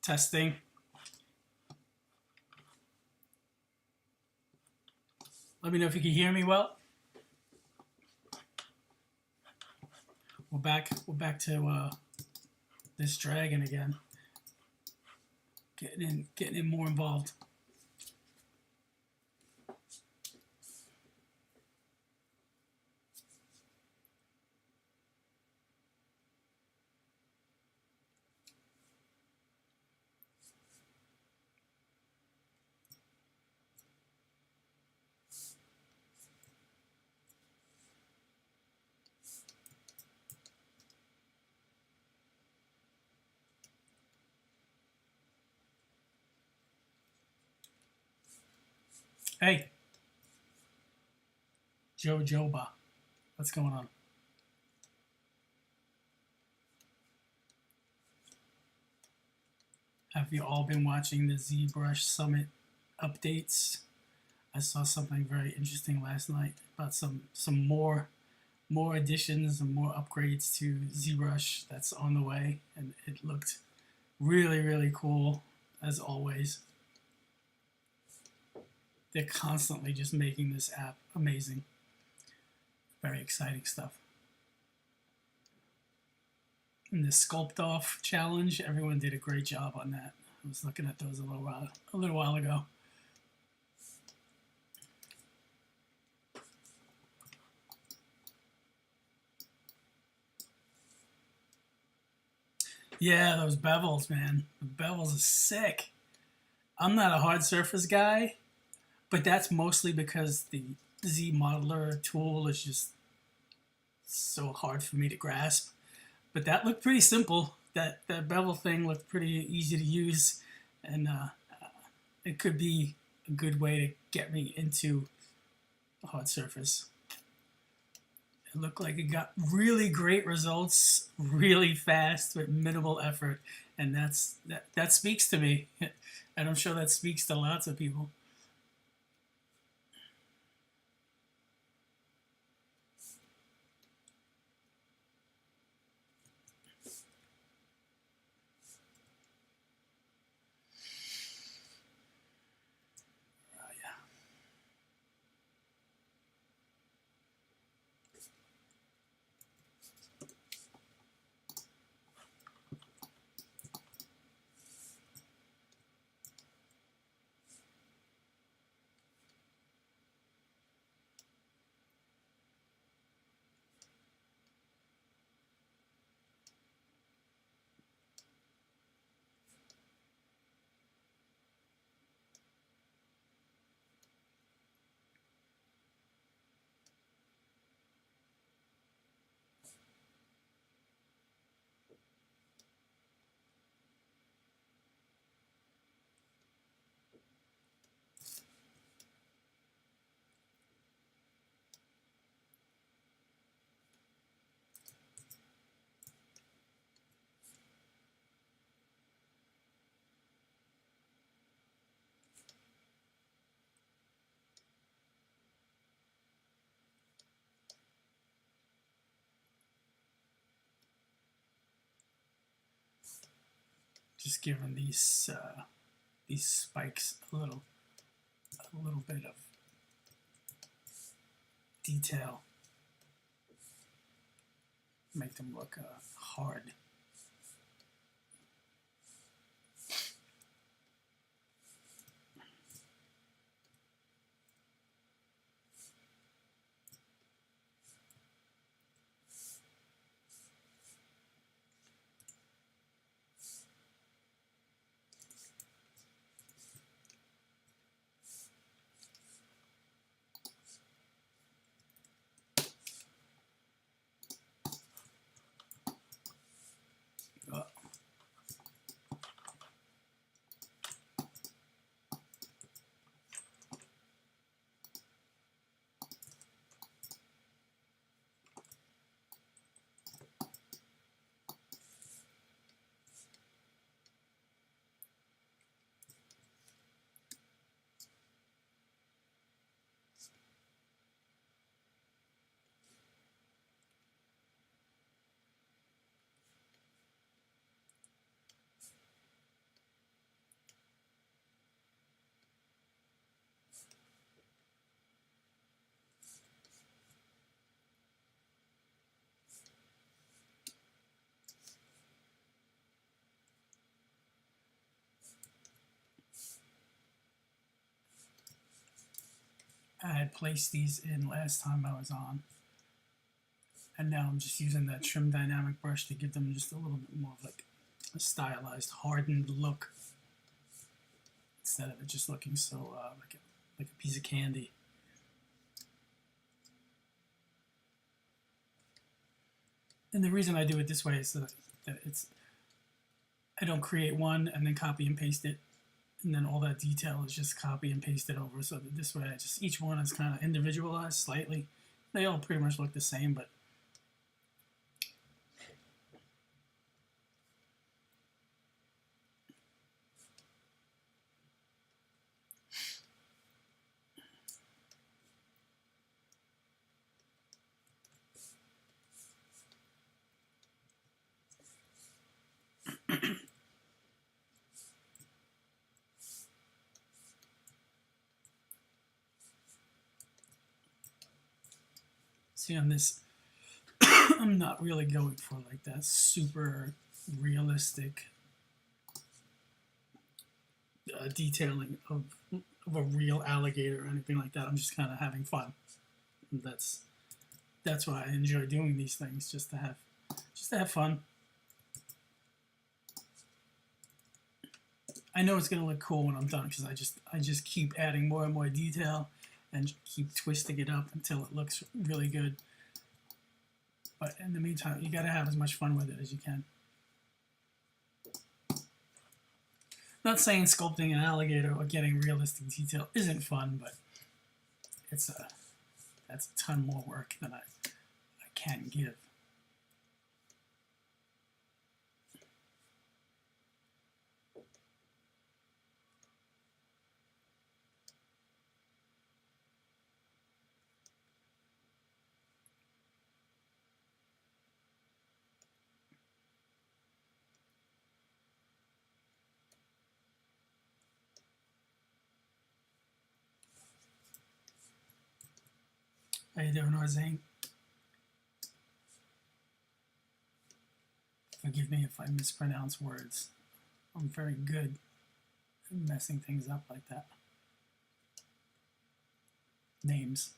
Testing. Let me know if you can hear me well. We're back to this dragon again. Getting in more involved. Hey, Jojoba, what's going on? Have you all been watching the ZBrush Summit updates? I saw something very interesting last night about some more additions and more upgrades to ZBrush that's on the way, and it looked really cool as always. They're constantly just making this app amazing. Very exciting stuff. And the Sculpt Off challenge, everyone did a great job on that. I was looking at those a little while ago. Yeah, those bevels, man. The bevels are sick. I'm not a hard surface guy, but that's mostly because the Z Modeler tool is just so hard for me to grasp. But that looked pretty simple. That bevel thing looked pretty easy to use, and it could be a good way to get me into a hard surface. It looked like it got really great results really fast with minimal effort, and that speaks to me, and I'm sure that speaks to lots of people. Just giving these spikes a little bit of detail, make them look hard. I had placed these in last time I was on. And now I'm just using that trim dynamic brush to give them just a little bit more of like a stylized, hardened look, instead of it just looking so like a piece of candy. And the reason I do it this way is that I don't create one and then copy and paste it, and then all that detail is just copy and paste it over. So that this way, each one is kind of individualized slightly. They all pretty much look the same, but see on this, I'm not really going for like that super realistic detailing of a real alligator or anything like that. I'm just kind of having fun. And that's why I enjoy doing these things, just to have fun. I know it's gonna look cool when I'm done because I just keep adding more and more detail and keep twisting it up until it looks really good. But in the meantime, you gotta have as much fun with it as you can. Not saying sculpting an alligator or getting realistic detail isn't fun, but that's a ton more work than I can give. How you doing, Arzane? Forgive me if I mispronounce words. I'm very good at messing things up like that. Names.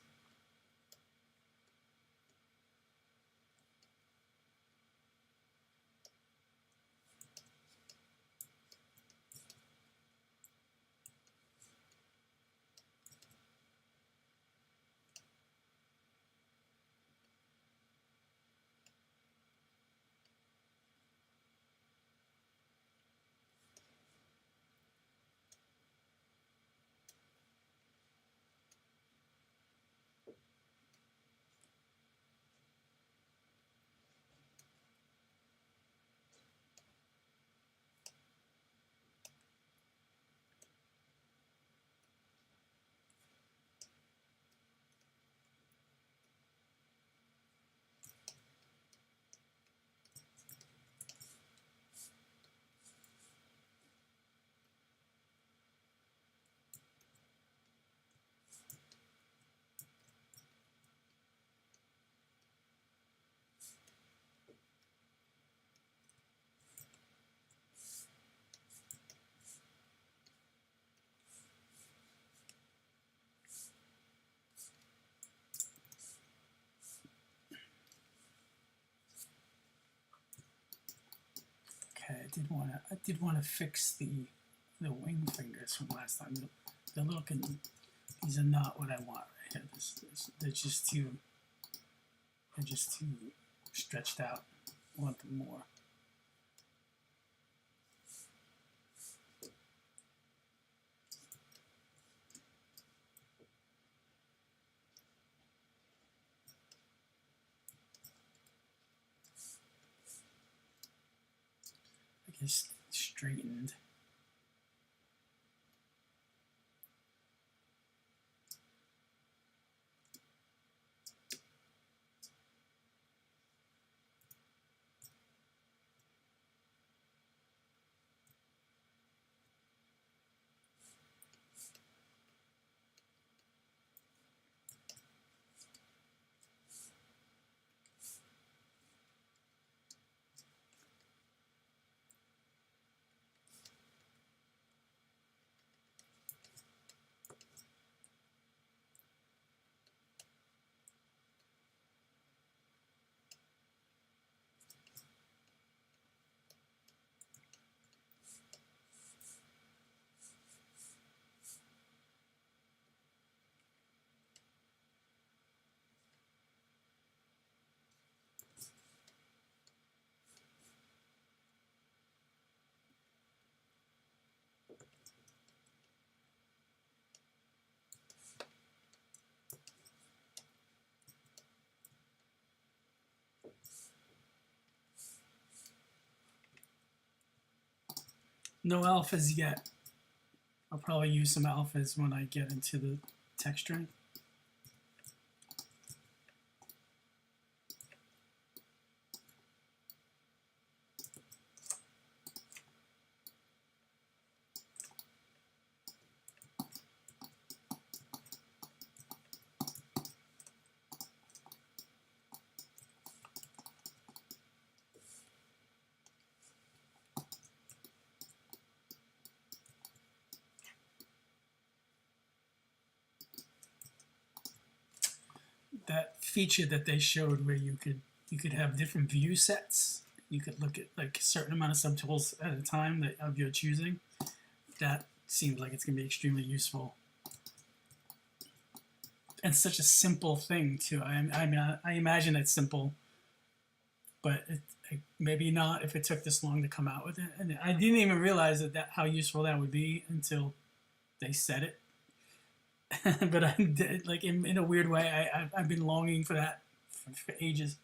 I did want to fix the wing fingers from last time. They're looking, these are not what I want right here. They're just too stretched out. I want them more. I guess straightened. No alphas yet. I'll probably use some alphas when I get into the texturing. That feature that they showed where you could have different view sets. You could look at like a certain amount of subtools at a time that of your choosing. That seems like it's going to be extremely useful. And such a simple thing too. I mean, I imagine it's simple, but maybe not if it took this long to come out with it. And I didn't even realize that how useful that would be until they said it. But I did, like in a weird way, I've been longing for that for ages.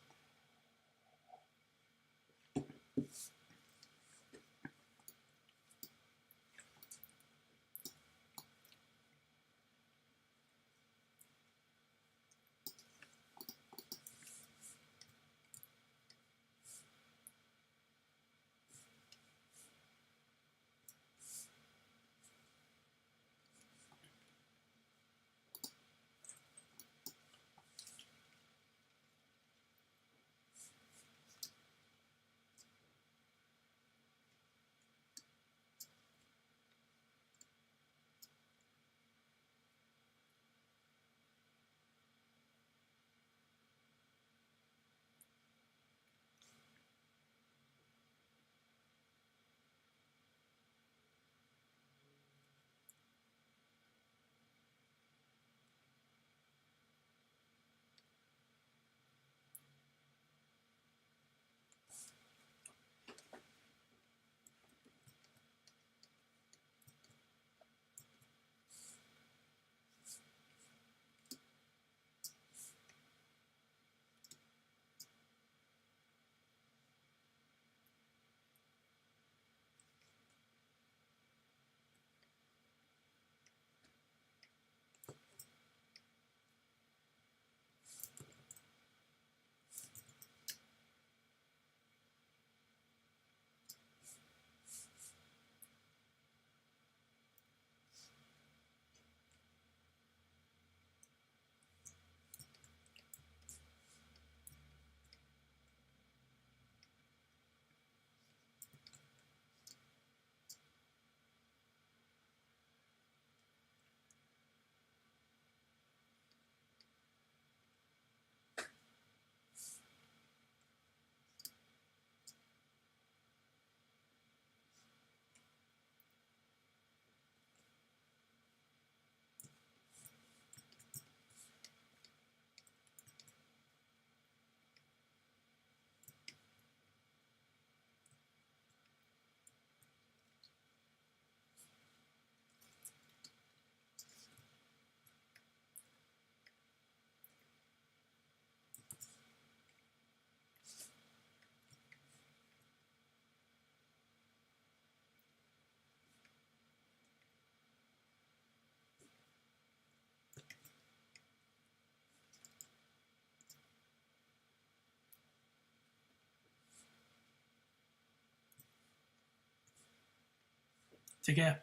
Take care.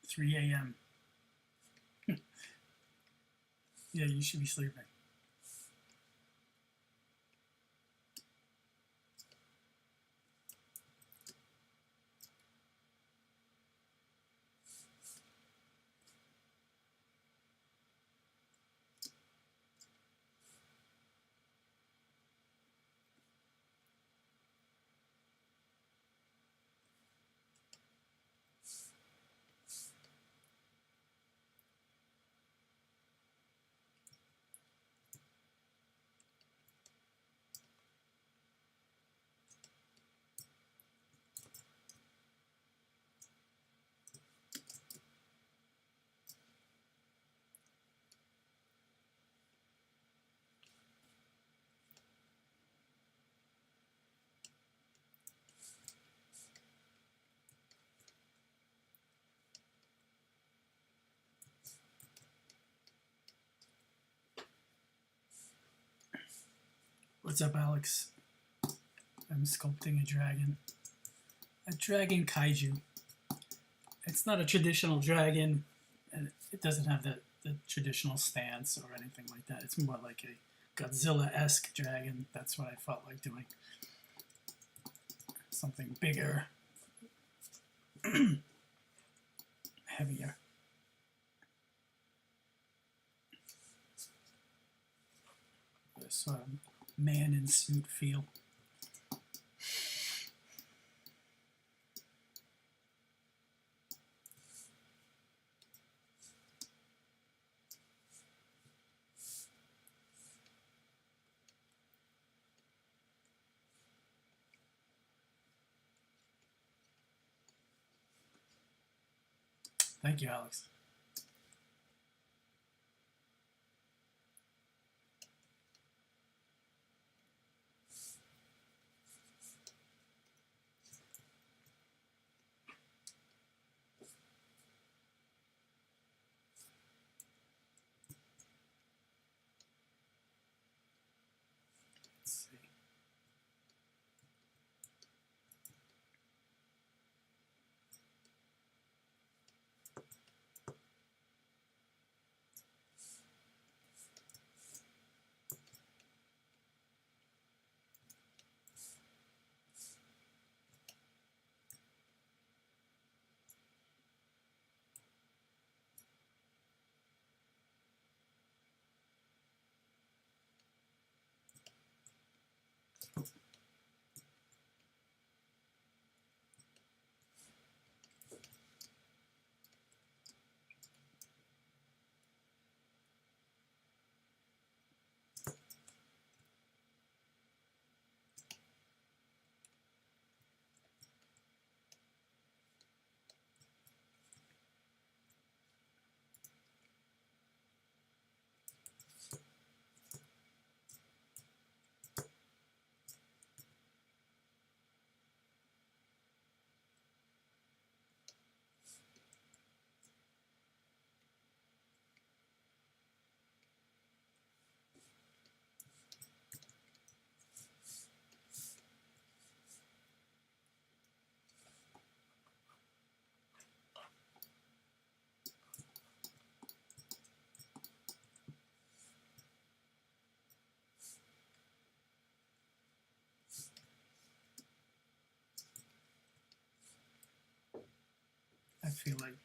3 a.m. Yeah, you should be sleeping. What's up, Alex? I'm sculpting a dragon. A dragon kaiju. It's not a traditional dragon, and it doesn't have the traditional stance or anything like that. It's more like a Godzilla-esque dragon. That's what I felt like doing. Something bigger, heavier. This sort of man in suit feel. Thank you, Alex. Let's see. I feel like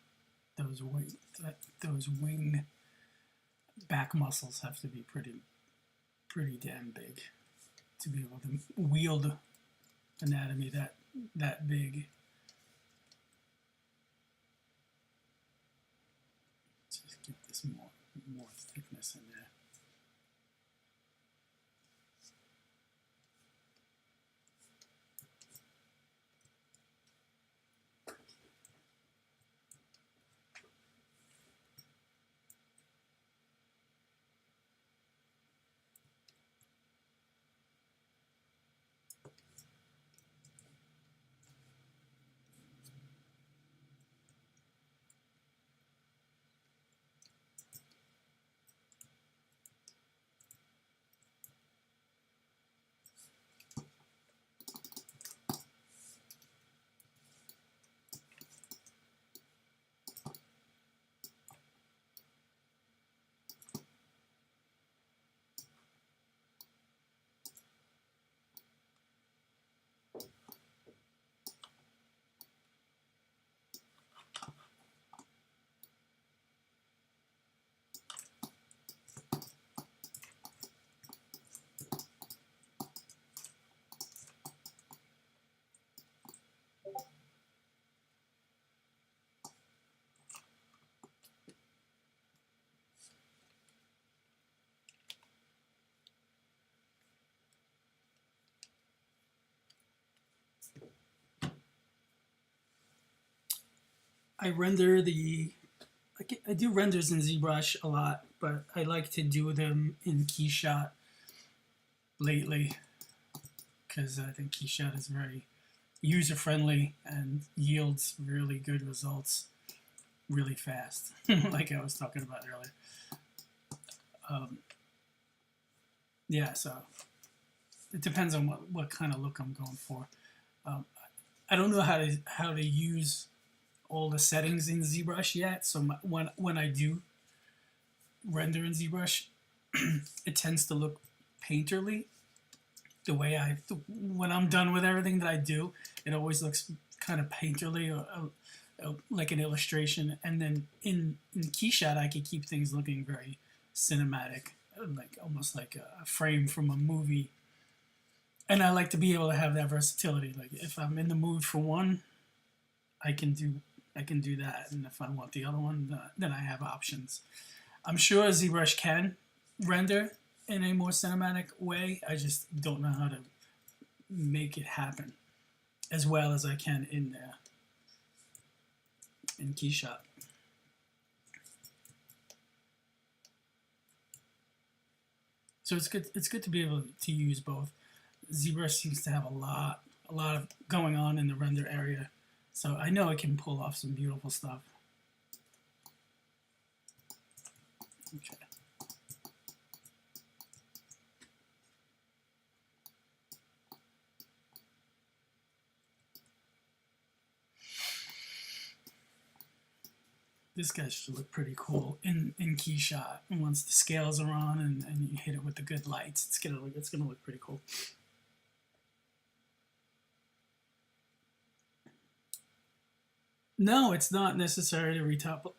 those wing back muscles have to be pretty damn big to be able to wield anatomy that big. Just get this more thickness in there. I render I do renders in ZBrush a lot, but I like to do them in KeyShot lately because I think KeyShot is very user-friendly and yields really good results really fast, like I was talking about earlier. Yeah, so it depends on what kind of look I'm going for. Um, I don't know how to use all the settings in ZBrush yet. So when I do render in ZBrush, it tends to look painterly. The way when I'm done with everything that I do, it always looks kind of painterly, or like an illustration. And then in Keyshot, I could keep things looking very cinematic, like almost like a frame from a movie. And I like to be able to have that versatility. Like if I'm in the mood for one, I can do that, and if I want the other one, then I have options. I'm sure ZBrush can render in a more cinematic way. I just don't know how to make it happen as well as I can in Keyshot. So it's good. It's good to be able to use both. ZBrush seems to have a lot of going on in the render area, so I know it can pull off some beautiful stuff. Okay. This guy should look pretty cool in Keyshot. And once the scales are on and you hit it with the good lights, it's gonna look pretty cool. No, it's not necessary to retopo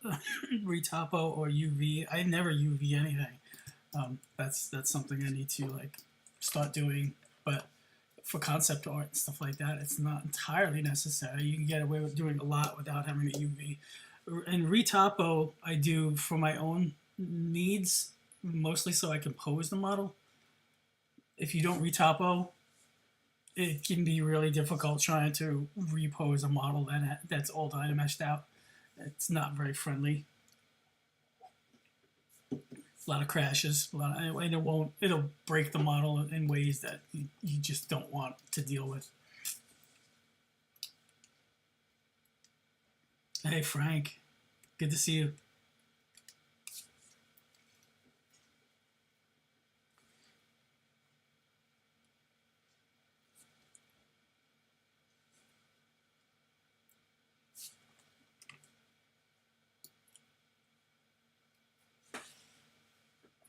or UV. I never UV anything. That's something I need to like start doing. But for concept art and stuff like that, it's not entirely necessary. You can get away with doing a lot without having to UV. And retopo I do for my own needs, mostly so I can pose the model. If you don't retopo, it can be really difficult trying to repose a model that's all Dynameshed out. It's not very friendly. A lot of crashes, and it'll break the model in ways that you just don't want to deal with. Hey Frank, good to see you.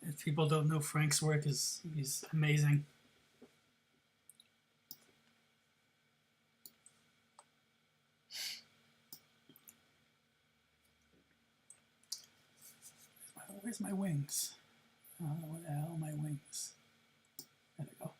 If people don't know Frank's work, he's amazing. Where's my wings? What the hell are my wings? There they go.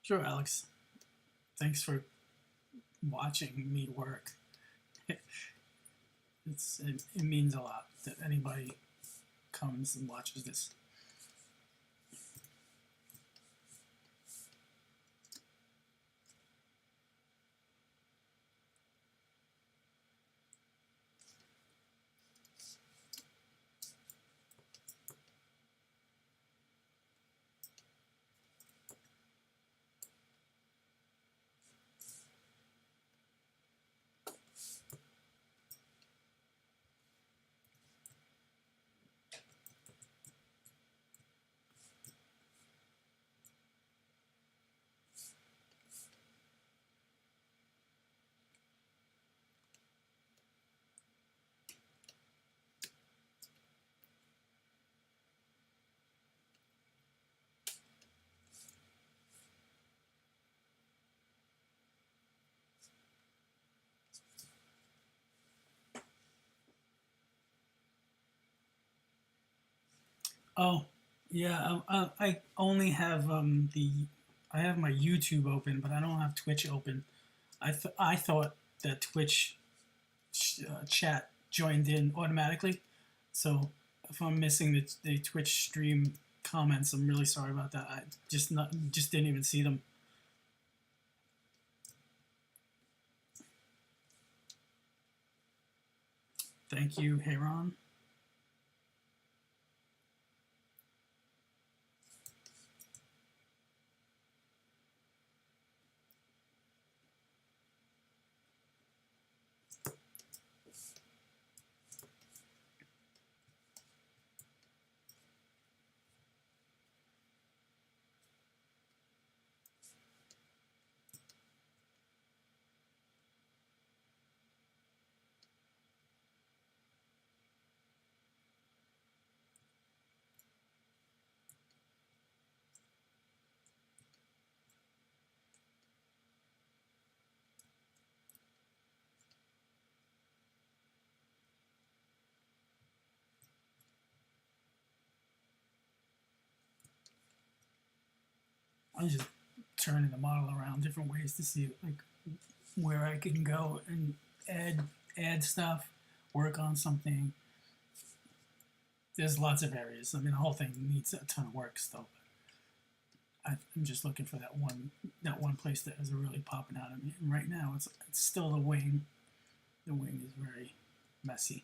Sure, Alex. Thanks for watching me work. It means a lot that anybody comes and watches this. Oh, yeah. I only have I have my YouTube open, but I don't have Twitch open. I thought that Twitch chat joined in automatically. So if I'm missing the Twitch stream comments, I'm really sorry about that. I just didn't even see them. Thank you, Heron. I'm just turning the model around different ways to see like where I can go and add stuff, work on something. There's lots of areas. I mean, the whole thing needs a ton of work still. But I'm just looking for that one place that is really popping out at me. And right now, it's still the wing. The wing is very messy.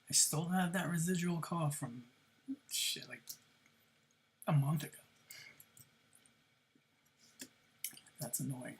I still have that residual cough from shit like a month ago. That's annoying.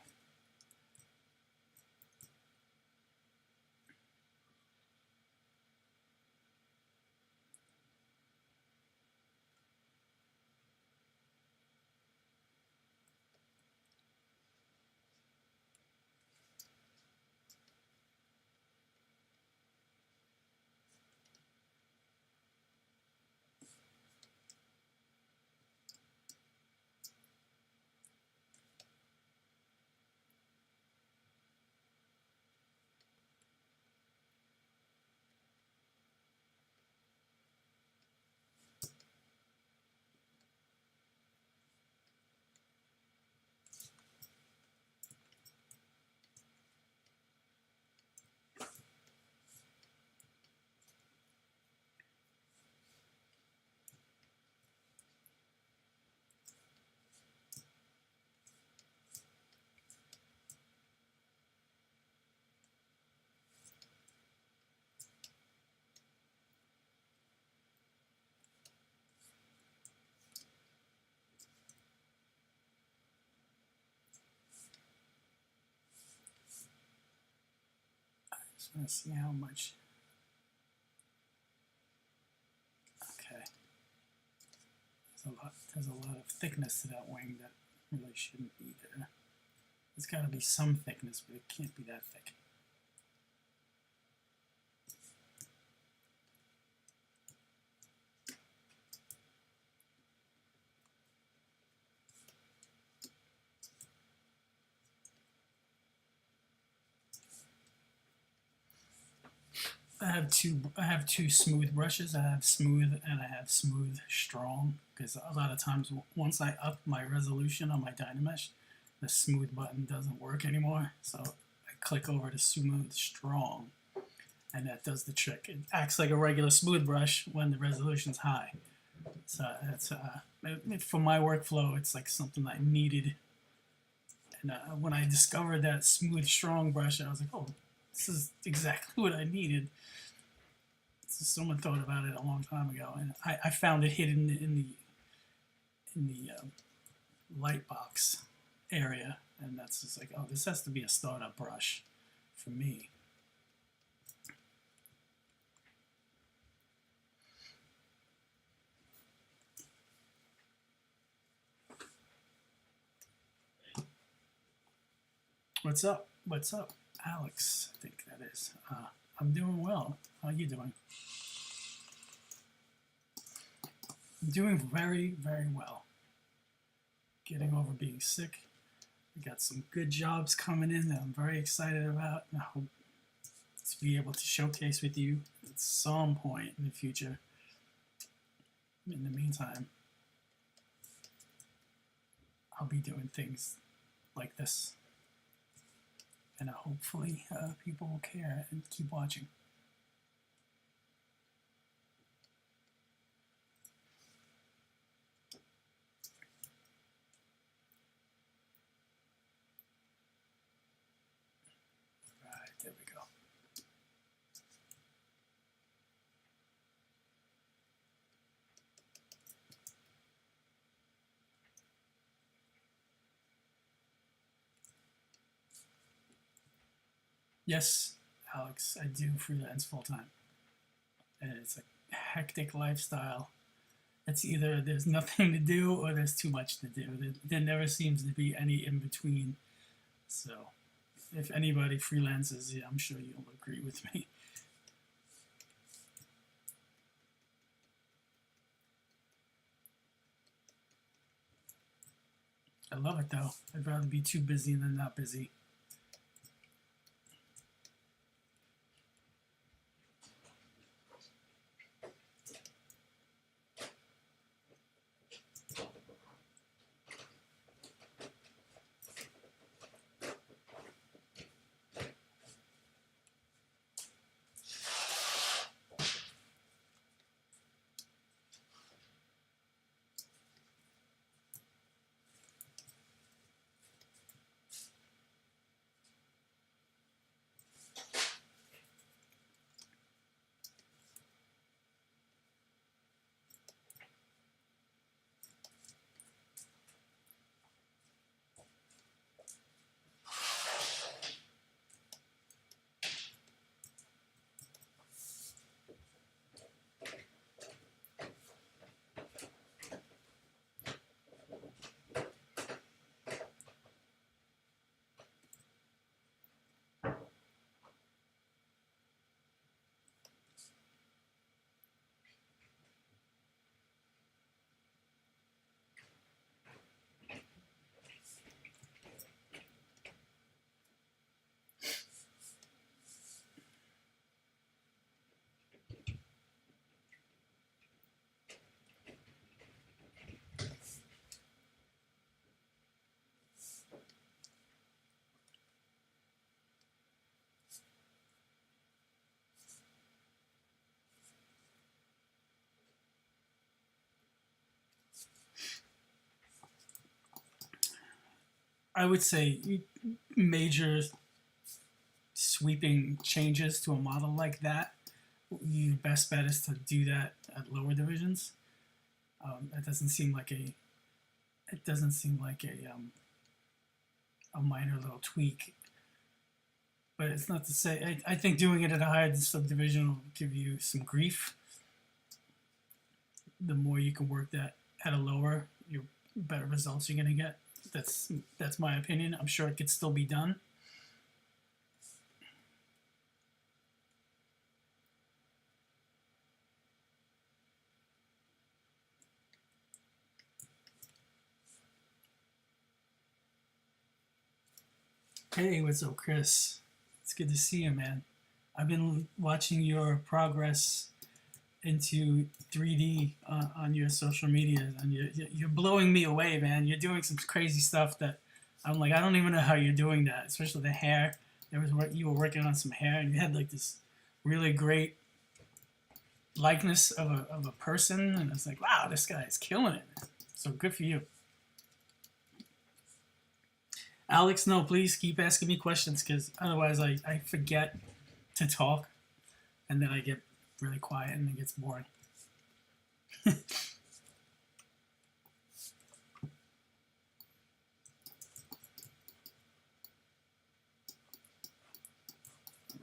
Just want to see how much. Okay. There's a lot of thickness to that wing that really shouldn't be there. There's got to be some thickness, but it can't be that thick. I have two smooth brushes. I have smooth and I have smooth strong, because a lot of times once I up my resolution on my Dynamesh, the smooth button doesn't work anymore. So I click over to smooth strong, and that does the trick. It acts like a regular smooth brush when the resolution's high. So that's for my workflow, it's like something I needed, And when I discovered that smooth, strong brush, I was like, oh, this is exactly what I needed. So someone thought about it a long time ago, and I found it hidden in the light box area, and that's just like, oh, this has to be a startup brush for me. What's up? What's up, Alex? I think that is. I'm doing well. How are you doing? I'm doing very, very well. Getting over being sick. We got some good jobs coming in that I'm very excited about, and I hope to be able to showcase with you at some point in the future. In the meantime, I'll be doing things like this, and hopefully people will care and keep watching. Right, there we go. Yes, Alex, I do freelance full time. And it's a hectic lifestyle. It's either there's nothing to do or there's too much to do. There never seems to be any in between. So if anybody freelances, yeah, I'm sure you'll agree with me. I love it though. I'd rather be too busy than not busy. I would say major sweeping changes to a model like that, your best bet is to do that at lower divisions. It doesn't seem like a a minor little tweak. But it's not to say, I think doing it at a higher subdivision will give you some grief. The more you can work that at a lower, your better results you're going to get. That's my opinion. I'm sure it could still be done. Hey, what's up, Chris? It's good to see you, man. I've been watching your progress into 3D on your social media, and you're blowing me away, man. You're doing some crazy stuff that I'm like, I don't even know how you're doing that, especially the hair. You were working on some hair, and you had like this really great likeness of a person, and I was like, wow, this guy is killing it. So good for you. Alex, no, please keep asking me questions because otherwise I forget to talk and then I get really quiet and it gets boring.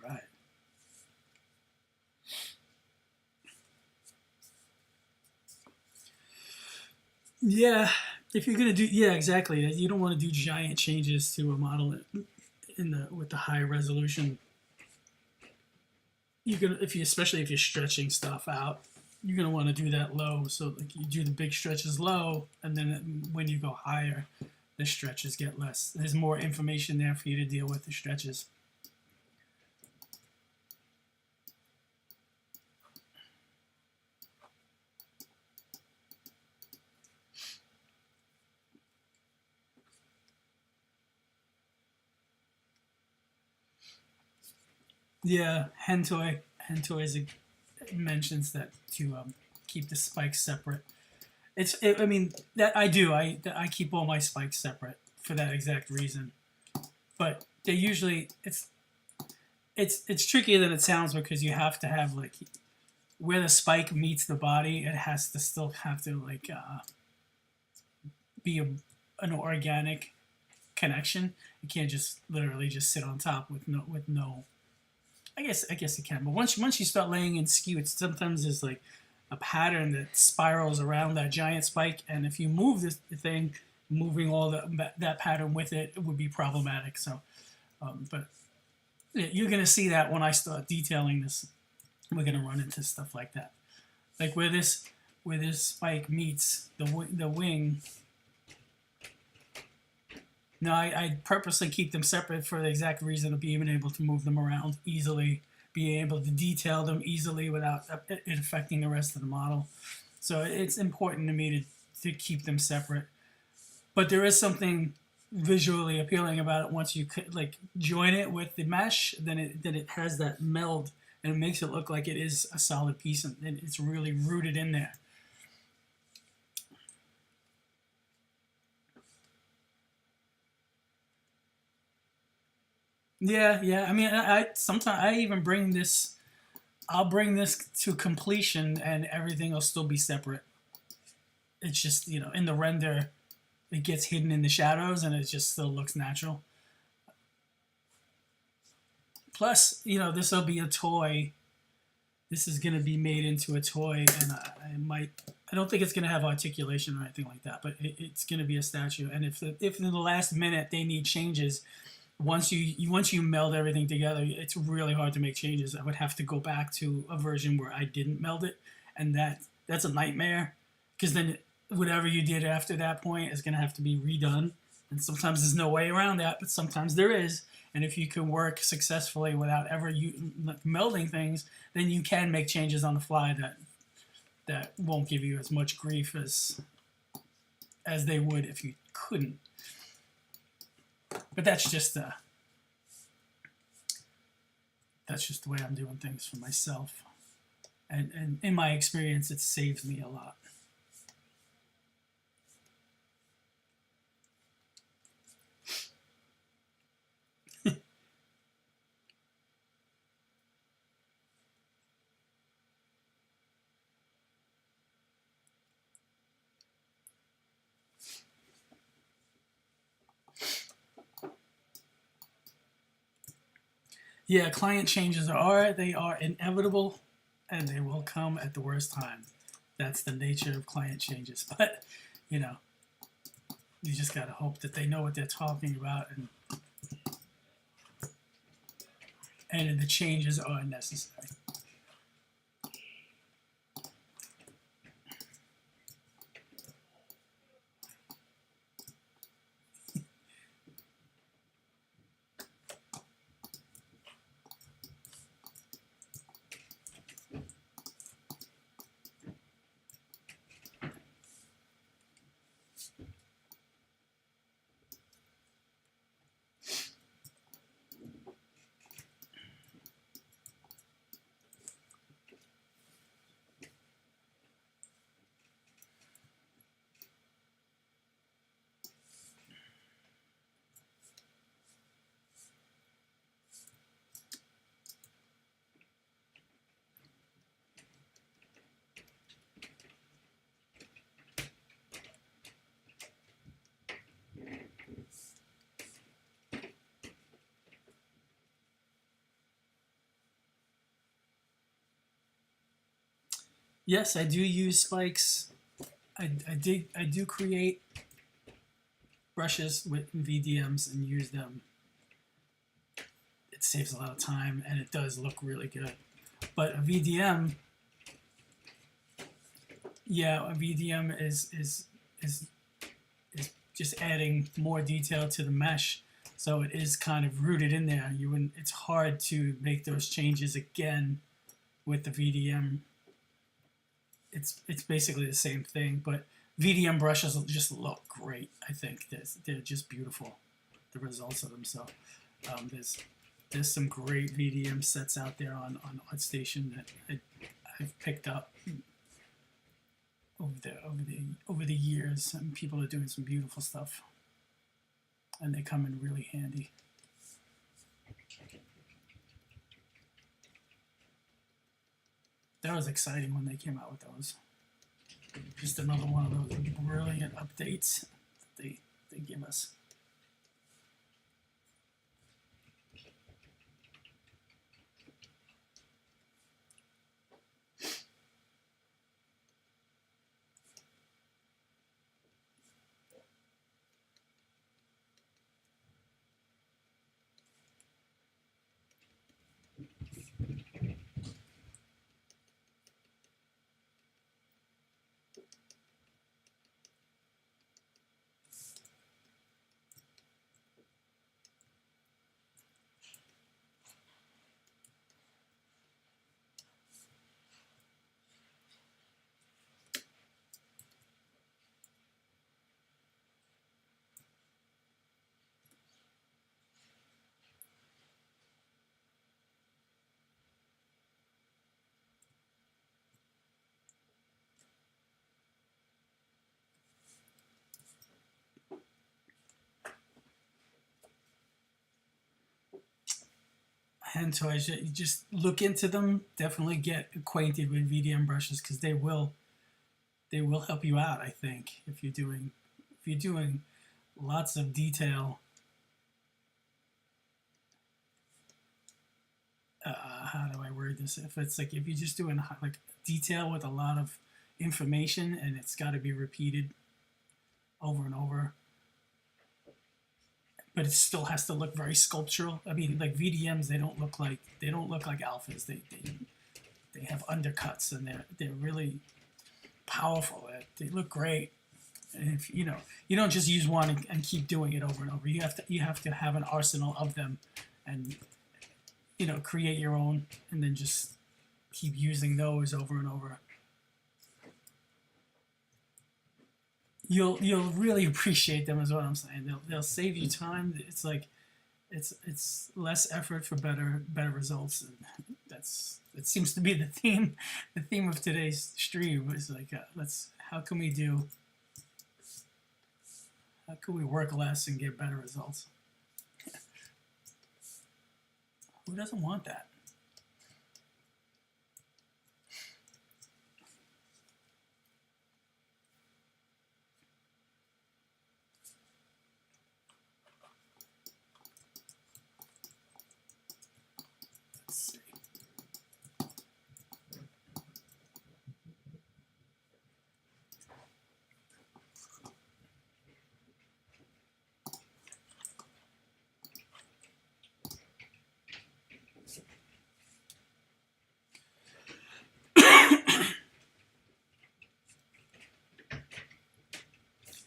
Right. Yeah, if you're gonna do, yeah, exactly. You don't want to do giant changes to a model in the with the high resolution. You're gonna, if you, especially if you're stretching stuff out, you're gonna want to do that low. So like you do the big stretches low, and then when you go higher, the stretches get less. There's more information there for you to deal with the stretches. Yeah, Hentoy mentions that to keep the spikes separate. I mean that I do. I keep all my spikes separate for that exact reason. But they usually it's trickier than it sounds because you have to have like where the spike meets the body, it has to still have to like be an organic connection. You can't just literally just sit on top with no. I guess it can, but once you start laying in skew, it's sometimes there's like a pattern that spirals around that giant spike, and if you move this thing, moving all that pattern with it, it would be problematic. So, but you're gonna see that when I start detailing this, we're gonna run into stuff like that, like where this spike meets the wing. No, I purposely keep them separate for the exact reason of being able to move them around easily, being able to detail them easily without it affecting the rest of the model. So it's important to me to keep them separate. But there is something visually appealing about it once you like join it with the mesh, then it has that meld and it makes it look like it is a solid piece and it's really rooted in there. Yeah, yeah. I mean, I sometimes I even bring this. I'll bring this to completion, and everything will still be separate. It's just in the render, it gets hidden in the shadows, and it just still looks natural. Plus, this will be a toy. This is going to be made into a toy, and I might. I don't think it's going to have articulation or anything like that, but it's going to be a statue. And if in the last minute they need changes, once you meld everything together, it's really hard to make changes. I would have to go back to a version where I didn't meld it, and that's a nightmare because then whatever you did after that point is going to have to be redone. And sometimes there's no way around that, but sometimes there is. And if you can work successfully without ever melding things, then you can make changes on the fly that won't give you as much grief as they would if you couldn't. But that's just the way I'm doing things for myself, and in my experience, it saves me a lot. Yeah, client changes they are inevitable, and they will come at the worst time. That's the nature of client changes. But you know, you just gotta hope that they know what they're talking about, and the changes are necessary. Yes, I do use spikes. I do create brushes with VDMs and use them. It saves a lot of time and it does look really good. But a VDM, yeah, a VDM is just adding more detail to the mesh, so it is kind of rooted in there. You wouldn't. It's hard to make those changes again with the VDM. It's basically the same thing, but VDM brushes just look great. I think they're just beautiful, the results of them. So there's some great VDM sets out there on ArtStation that I've picked up over the years, and people are doing some beautiful stuff, and they come in really handy. That was exciting when they came out with those. Just another one of those brilliant updates that they give us. Hand toys, you just look into them. Definitely get acquainted with VDM brushes because they will help you out. I think if you're doing lots of detail, how do I word this? If it's like if you're just doing like detail with a lot of information and it's got to be repeated over and over, but it still has to look very sculptural. I mean, like VDMs, they don't look like alphas. They have undercuts and they're really powerful. They look great. And if you don't just use one and keep doing it over and over. You have to have an arsenal of them, and create your own, and then just keep using those over and over. You'll really appreciate them, is what I'm saying. They'll save you time. It's like it's less effort for better results, and it seems to be the theme of today's stream. Is like how can we work less and get better results? Who doesn't want that?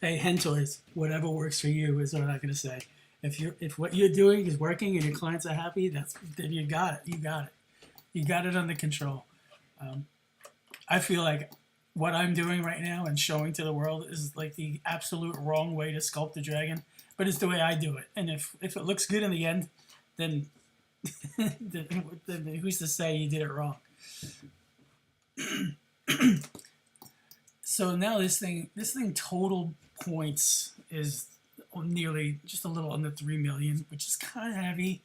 Hey, hen toys, whatever works for you is what I'm gonna say. If what you're doing is working and your clients are happy, then you got it. You got it under control. I feel like what I'm doing right now and showing to the world is like the absolute wrong way to sculpt the dragon, but it's the way I do it. And if it looks good in the end, then then who's to say you did it wrong? So now this thing total points is nearly just a little under 3 million, which is kind of heavy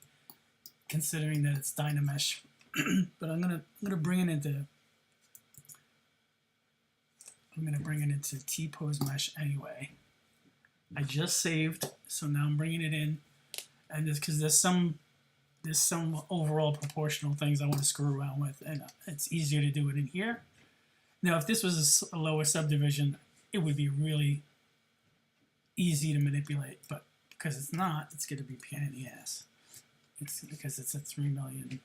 considering that it's Dynamesh. But I'm gonna bring it into T-pose mesh anyway. I just saved, so now I'm bringing it in, and because there's some overall proportional things I want to screw around with, and it's easier to do it in here. Now, if this was a lower subdivision, it would be really easy to manipulate, but because it's not, it's going to be a pain in the ass. It's because it's a 3 million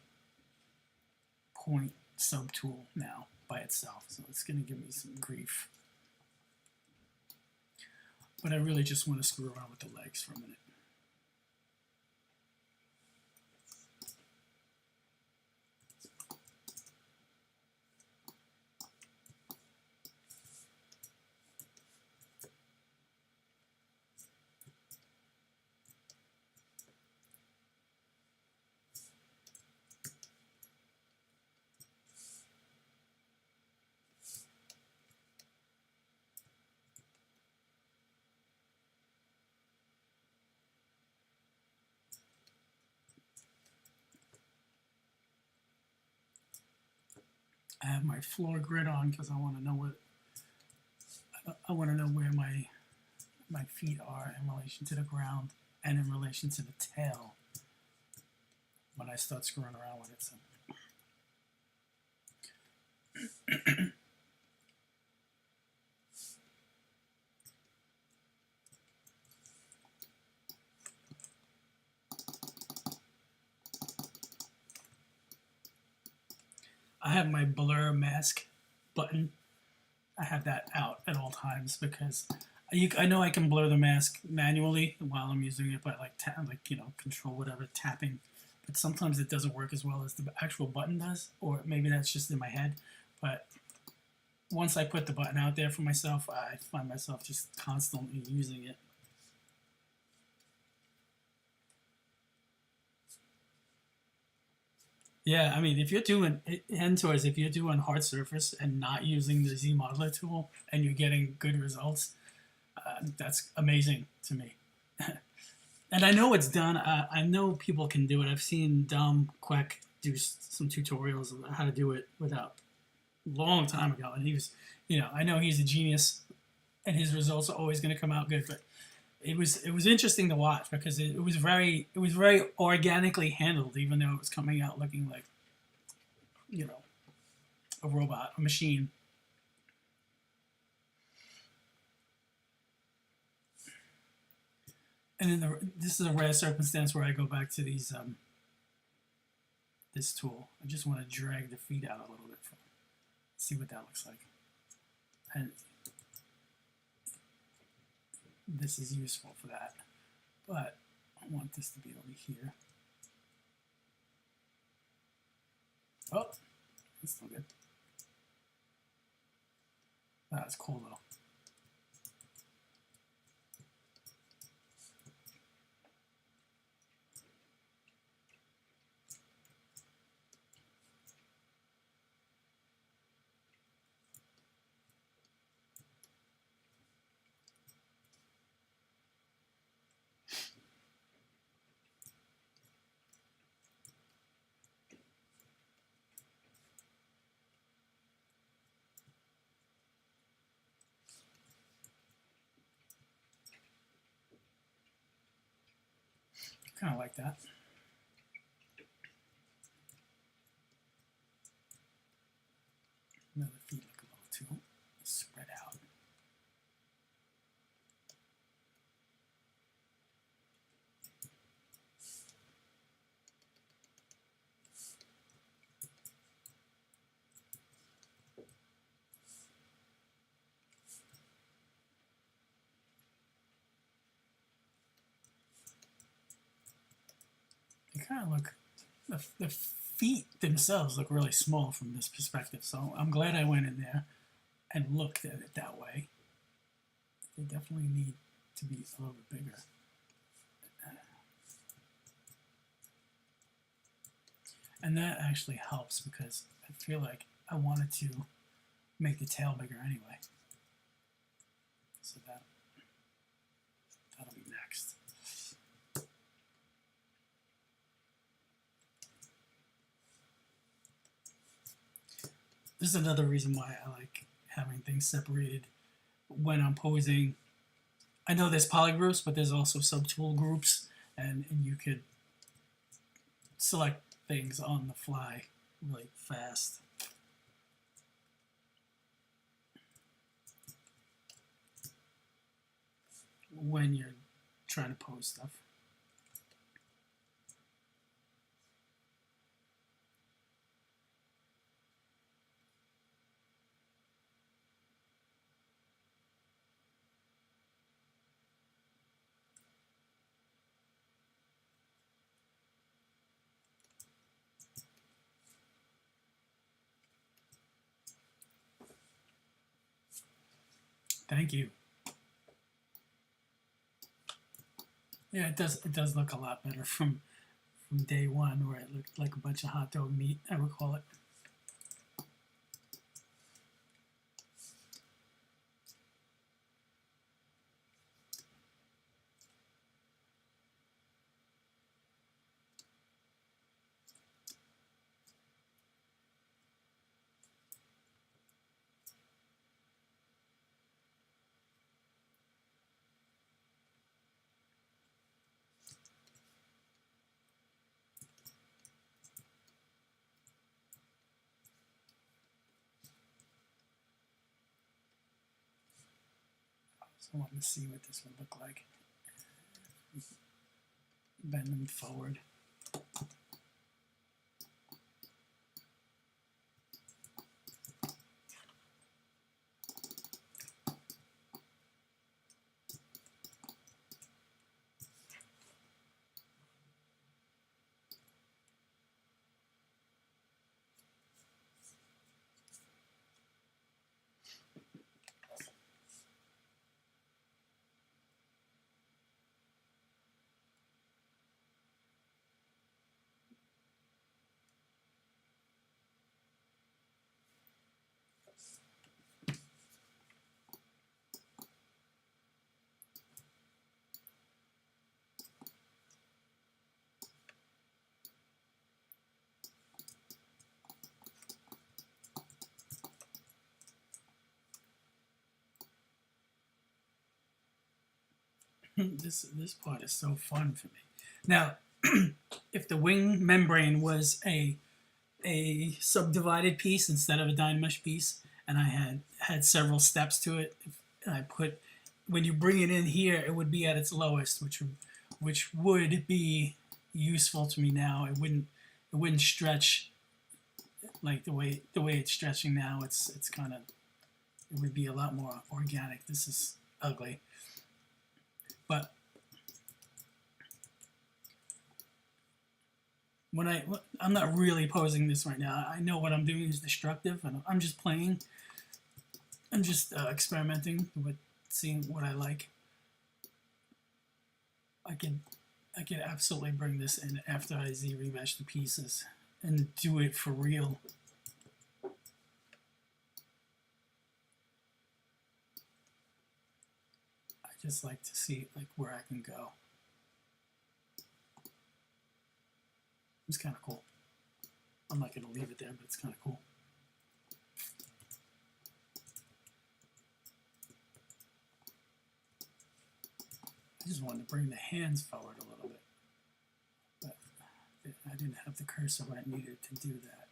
point subtool now by itself, so it's going to give me some grief. But I really just want to screw around with the legs for a minute. I have my floor grid on because I want to know where my feet are in relation to the ground and in relation to the tail when I start screwing around with it. So. I have my blur mask button. I have that out at all times because I know I can blur the mask manually while I'm using it by control whatever tapping, but sometimes it doesn't work as well as the actual button does, or maybe that's just in my head. But once I put the button out there for myself, I find myself just constantly using it. Yeah, I mean, if you're doing if you're doing hard surface and not using the Z modeler tool and you're getting good results, that's amazing to me. And I know it's done. I know people can do it. I've seen Dom Queck do some tutorials of how to do it without long time ago, and he was, I know he's a genius, and his results are always going to come out good. But it was interesting to watch because it was very organically handled, even though it was coming out looking like, a robot, a machine. And then this is a rare circumstance where I go back to these this tool. I just want to drag the feet out a little bit, see what that looks like. And this is useful for that, but I want this to be over here. Oh, that's still good. That's cool though. Kind of like that. Now the feet look a little too spread out. They kind of look, the feet themselves look really small from this perspective, so I'm glad I went in there and looked at it that way. They definitely need to be a little bit bigger. And that actually helps because I feel like I wanted to make the tail bigger anyway. So that'll be next. This is another reason why I like having things separated when I'm posing. I know there's polygroups, but there's also subtool groups, and you could select things on the fly really fast. when you're trying to pose stuff. Thank you. Yeah, it does look a lot better from day one, where it looked like a bunch of hot dog meat, I would call it. So I wanted to see what this would look like. Bend them forward. This part is so fun for me. Now, if the wing membrane was a subdivided piece instead of a Dynamesh piece, and I had several steps to it, and I put, when you bring it in here, it would be at its lowest, which would be useful to me now. It wouldn't stretch like the way it's stretching now. It's kind of, it would be a lot more organic. This is ugly. But I'm not really posing this right now. I know what I'm doing is destructive, and I'm just playing. I'm just experimenting with seeing what I like. I could absolutely bring this in after I ZBrush the pieces and do it for real. I just like to see like where I can go. It's kind of cool. I'm not going to leave it there, but it's kind of cool. I just wanted to bring the hands forward a little bit, but I didn't have the cursor where I needed to do that.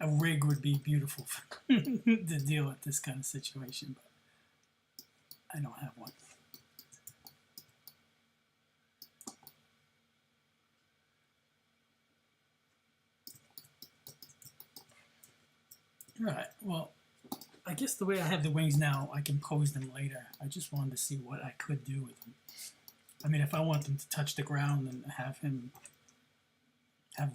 A rig would be beautiful to deal with this kind of situation, but I don't have one. Alright, well, I guess the way I have the wings now, I can pose them later. I just wanted to see what I could do with them. I mean, if I want them to touch the ground and have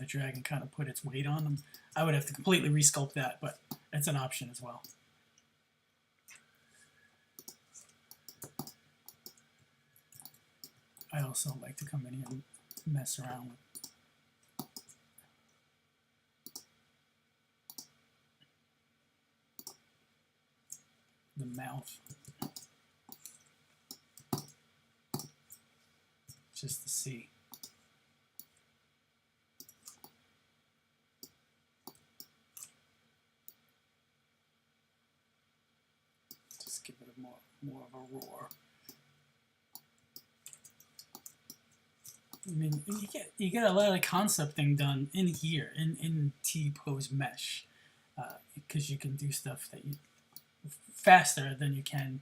the dragon kind of put its weight on them, I would have to completely resculpt that, but It's an option as well. I also like to come in here and mess around with the mouth, just to see. Just give it more of a roar. I mean, you get a lot of concepting done in here in T-pose mesh, because you can do stuff that you faster than you can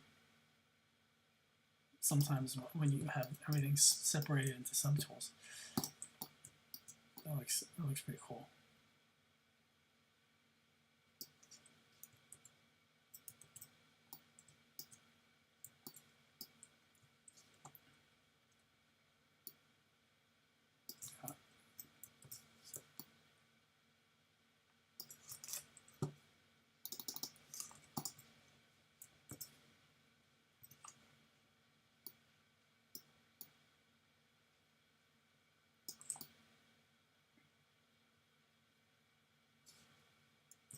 sometimes when you have everything separated into subtools. That looks pretty cool.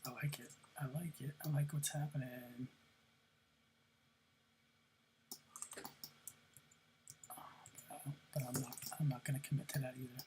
I like it. I like it. I like what's happening. But I'm not going to commit to that either.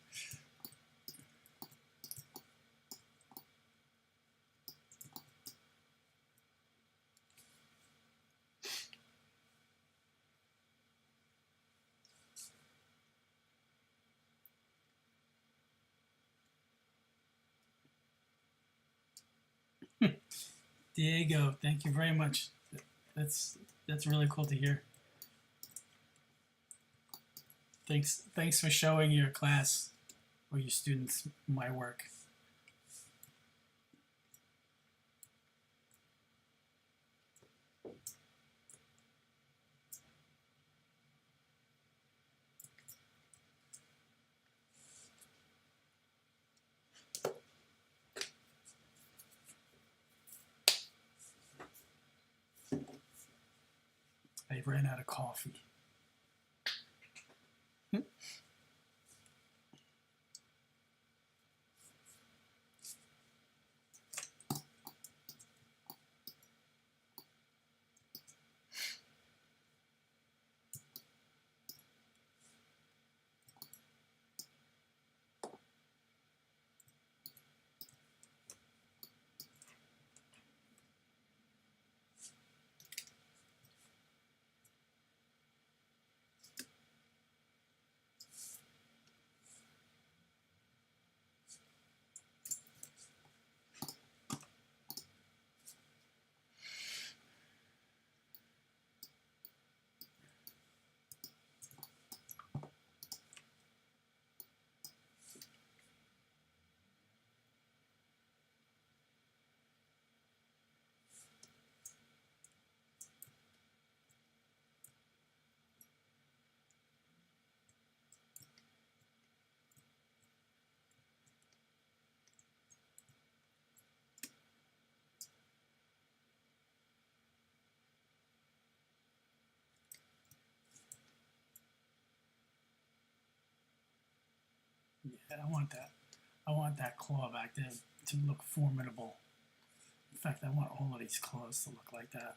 Diego, thank you very much. That's really cool to hear. Thanks for showing your class or your students my work. I ran out of coffee. Yeah, I want that claw back there to look formidable. In fact, I want all of these claws to look like that.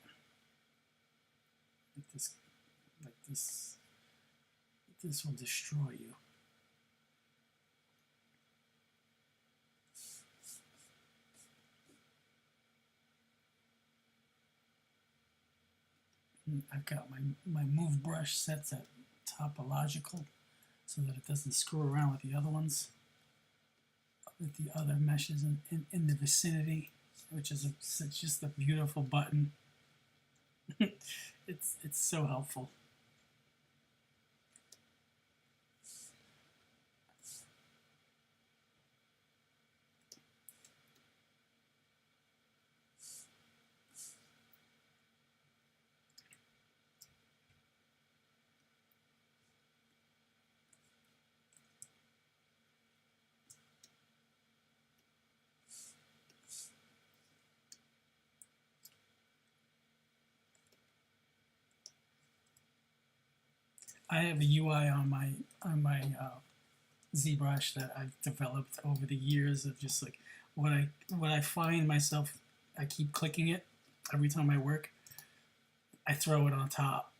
Like this will destroy you. I've got my move brush set at topological so that it doesn't screw around with the other ones, with the other meshes in the vicinity, which is it's just a beautiful button. It's so helpful. I have a UI on my ZBrush that I've developed over the years of just like when I find myself, I keep clicking it every time I work. I throw it on top,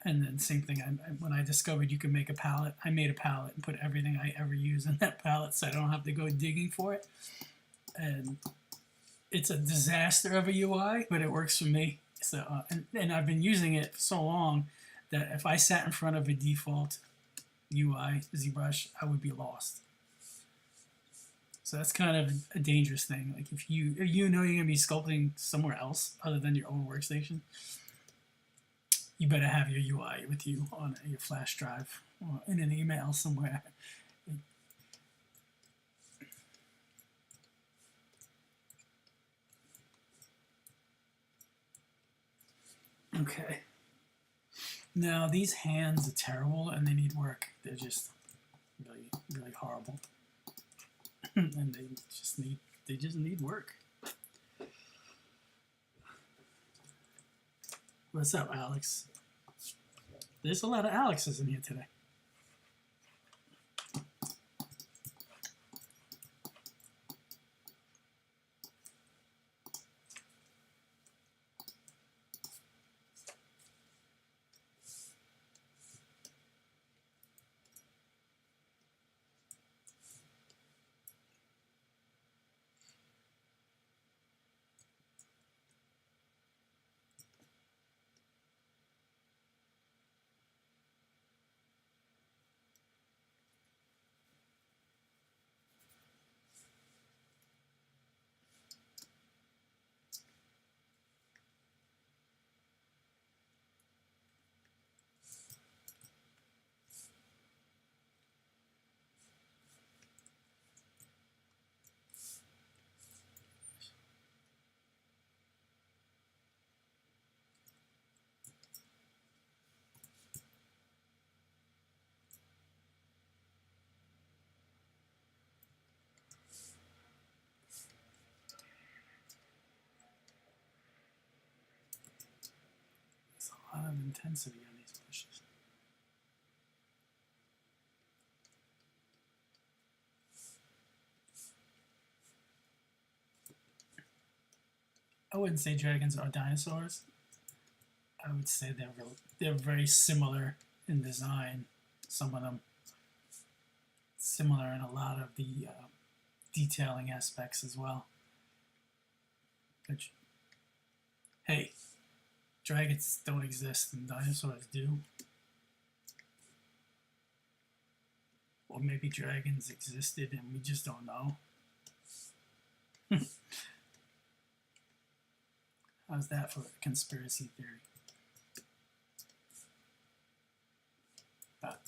and then same thing. When I discovered you can make a palette, I made a palette and put everything I ever use in that palette, so I don't have to go digging for it. And it's a disaster of a UI, but it works for me. So and I've been using it for so long that if I sat in front of a default UI ZBrush, I would be lost. So that's kind of a dangerous thing. Like if you know you're gonna be sculpting somewhere else other than your own workstation, you better have your UI with you on your flash drive or in an email somewhere. Okay. Now these hands are terrible and they need work. They're just really, really horrible. And they just need work. What's up, Alex? There's a lot of Alexes in here today. There's a lot of intensity on these brushes. I wouldn't say dragons are dinosaurs. I would say they're very similar in design. Some of them similar in a lot of the detailing aspects as well. Which, hey, dragons don't exist and dinosaurs do. Or maybe dragons existed and we just don't know. How's that for a conspiracy theory? But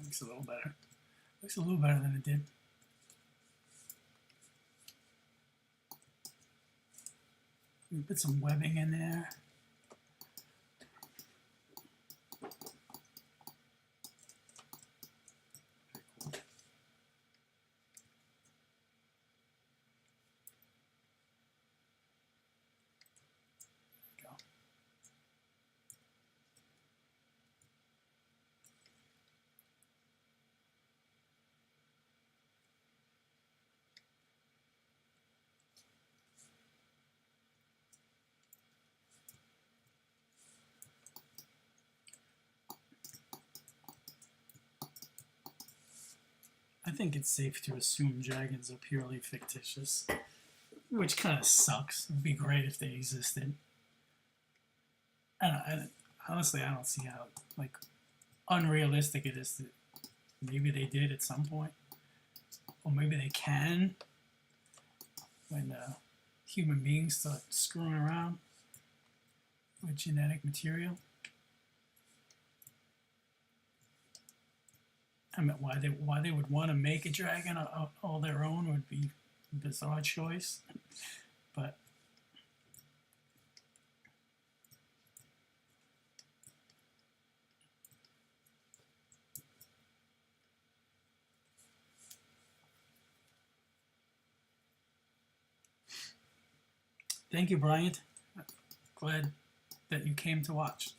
looks a little better. Looks a little better than it did. Put some webbing in there. I think it's safe to assume dragons are purely fictitious, which kind of sucks. It would be great if they existed. Honestly, I don't see how like unrealistic it is that maybe they did at some point, or maybe they can when human beings start screwing around with genetic material. I mean, why they would want to make a dragon all their own would be a bizarre choice, but thank you, Bryant. Glad that you came to watch.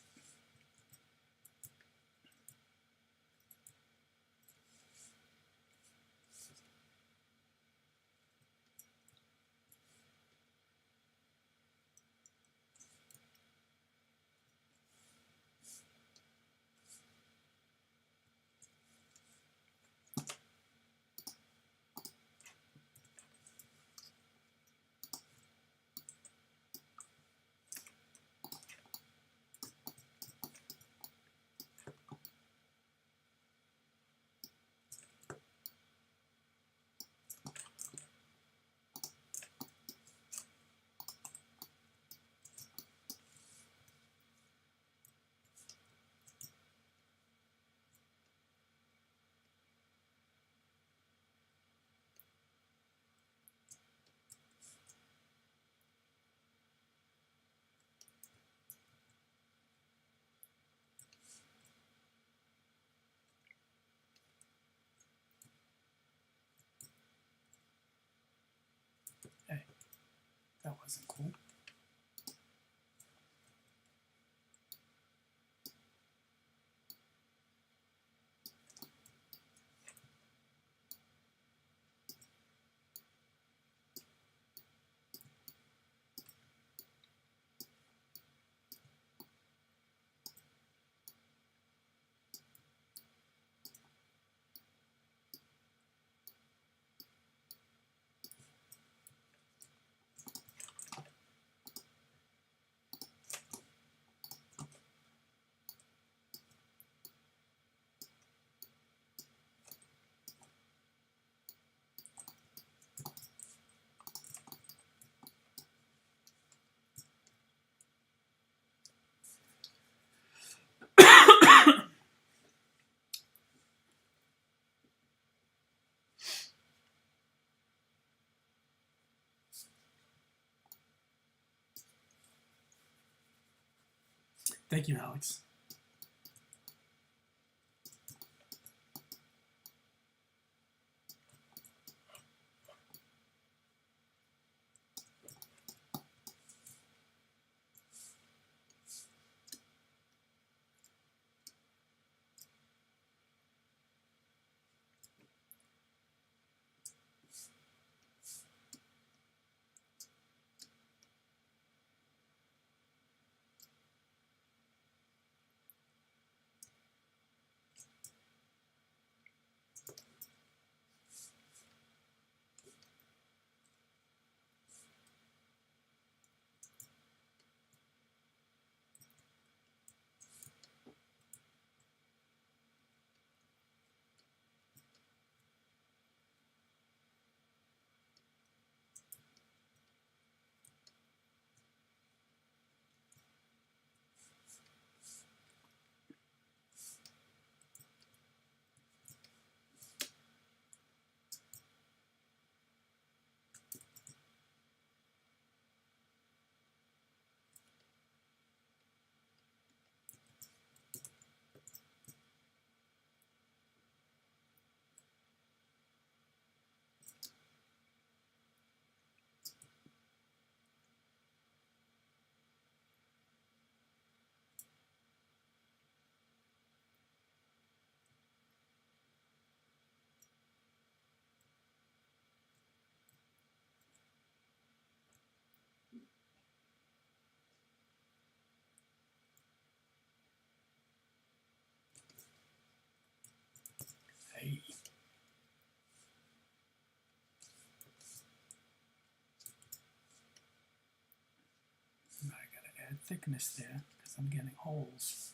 Hey, that wasn't cool. Thank you, Alex. thickness there because I'm getting holes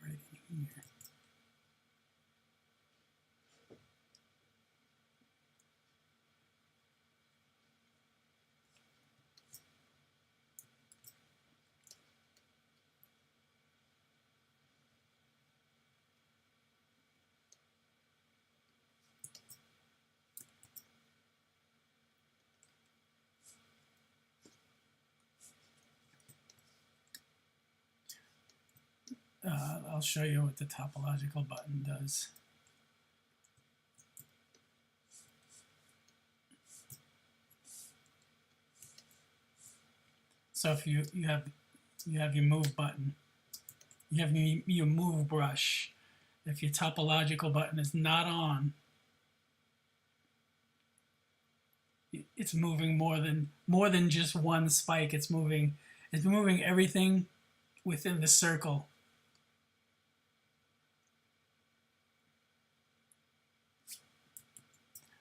right in here. I'll show you what the topological button does. So if you have your move button, you have your move brush. If your topological button is not on, it's moving more than just one spike. It's moving everything within the circle.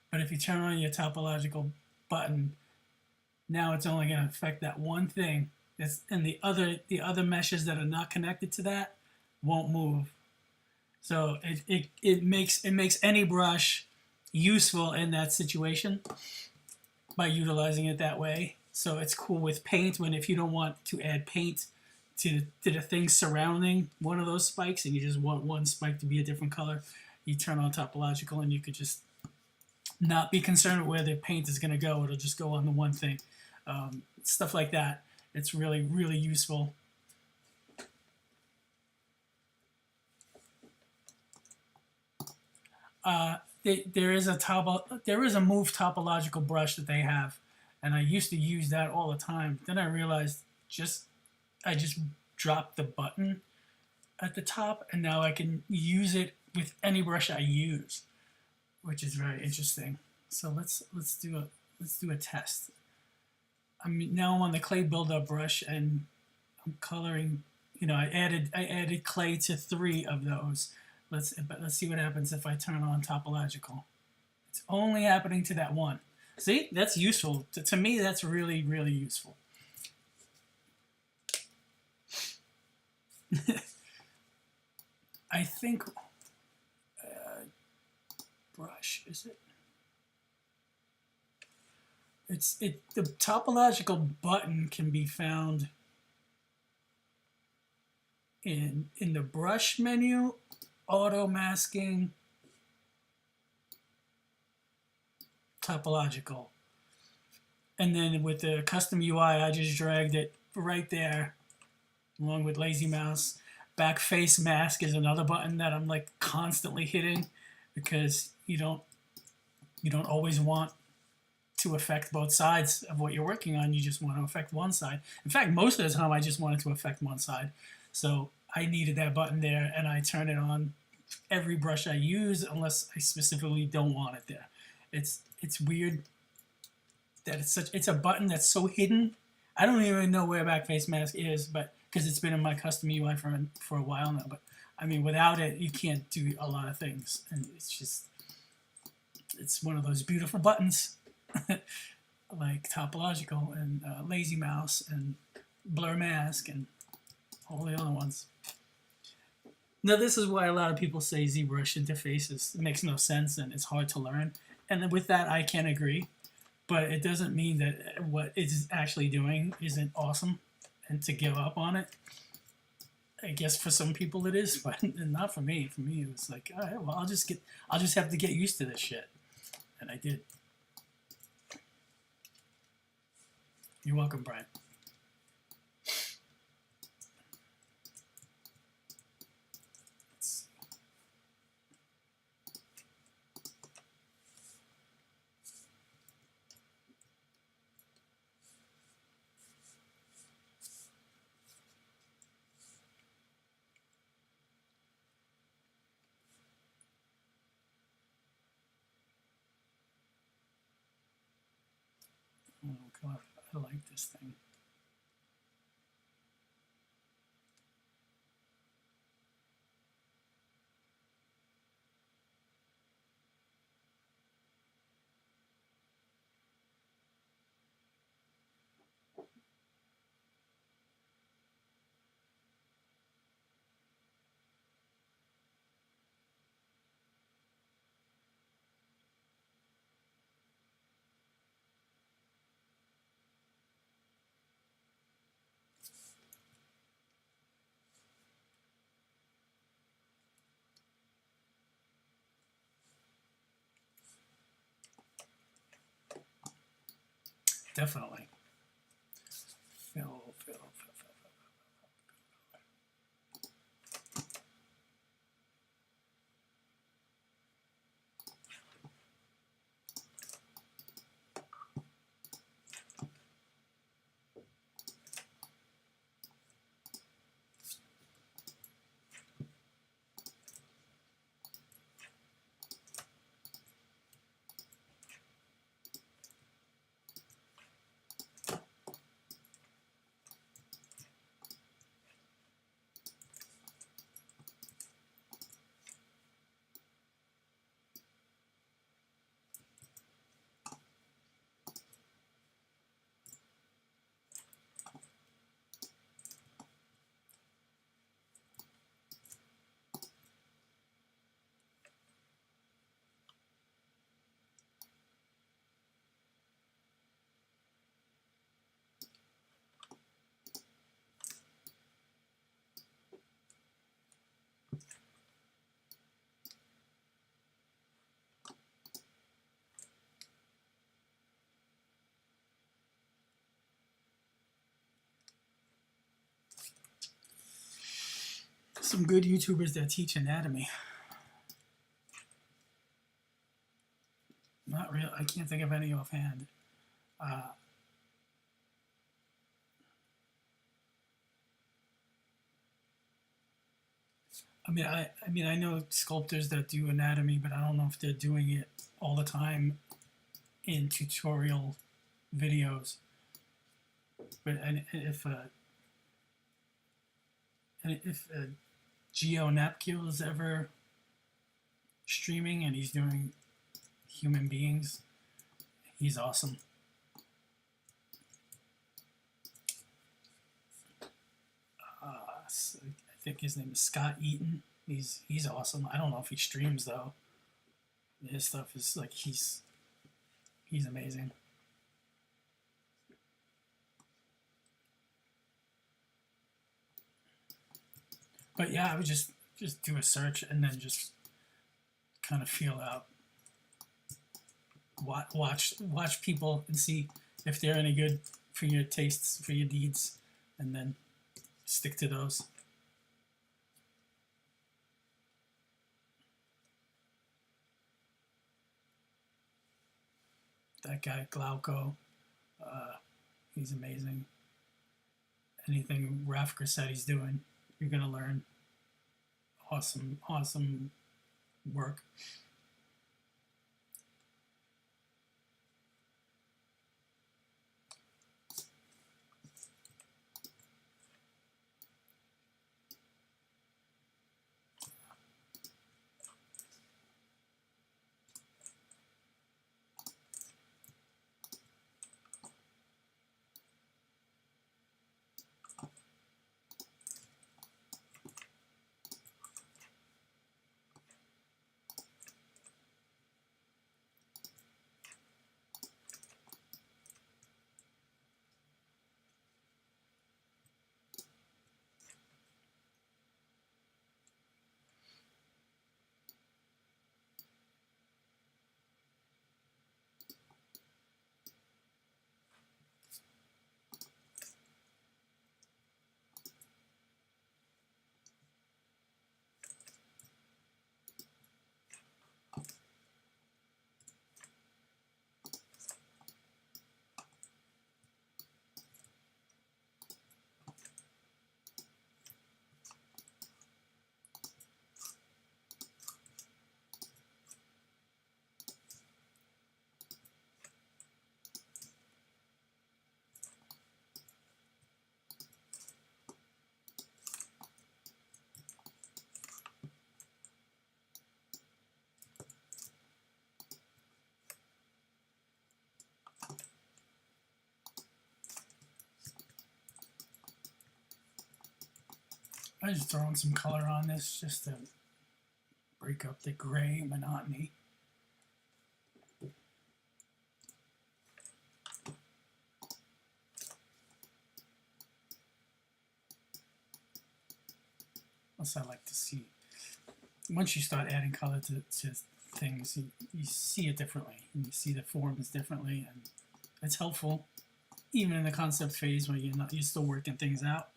But if you turn on your topological button, now it's only going to affect that one thing. And the other meshes that are not connected to that won't move. So it makes any brush useful in that situation by utilizing it that way. So it's cool with paint when if you don't want to add paint to the things surrounding one of those spikes and you just want one spike to be a different color, you turn on topological and you could just not be concerned with where the paint is going to go. It'll just go on the one thing. Stuff like that. It's really, really useful. There is a move topological brush that they have, and I used to use that all the time. Then I realized I just dropped the button at the top, and now I can use it with any brush I use, which is very interesting. So let's do a test. Now I'm on the clay buildup brush, and I'm coloring. You know, I added clay to 3 of those. Let's see what happens if I turn on topological. It's only happening to that one. See, that's useful. To me, that's really, really useful. I think brush, is it? The topological button can be found in the brush menu, auto masking, topological. And then with the custom UI, I just dragged it right there along with lazy mouse. Back face mask is another button that I'm like constantly hitting because you don't always want to affect both sides of what you're working on. You just want to affect one side. In fact, most of the time I just wanted to affect one side. So I needed that button there, and I turn it on every brush I use unless I specifically don't want it there. It's weird that it's a button that's so hidden. I don't even know where back face mask is, but because it's been in my custom UI for a while now. But I mean, without it, you can't do a lot of things, and it's one of those beautiful buttons like topological and lazy mouse and blur mask and all the other ones. Now, this is why a lot of people say ZBrush interfaces. It makes no sense and it's hard to learn. And with that, I can agree. But it doesn't mean that what it's actually doing isn't awesome and to give up on it. I guess for some people it is, but not for me. For me, it was like, all right, well, I'll just have to get used to this shit. And I did. You're welcome, Brian. Oh God, I like this thing. definitely. Fill. Some good YouTubers that teach anatomy. Not real. I can't think of any offhand. I know sculptors that do anatomy, but I don't know if they're doing it all the time in tutorial videos. But if Geo Napkil is ever streaming and he's doing human beings, he's awesome. I think his name is Scott Eaton. He's awesome. I don't know if he streams though. His stuff is like he's amazing. But yeah, I would just do a search and then just kind of feel out. Watch people and see if they're any good for your tastes, for your needs, and then stick to those. That guy Glauco, he's amazing. Anything Raf Grassetti's doing, you're gonna learn. Awesome work. I'm just throwing some color on this just to break up the gray monotony. Plus, I like to see, once you start adding color to things, you see it differently, and you see the forms differently, and it's helpful. even in the concept phase where you're still working things out.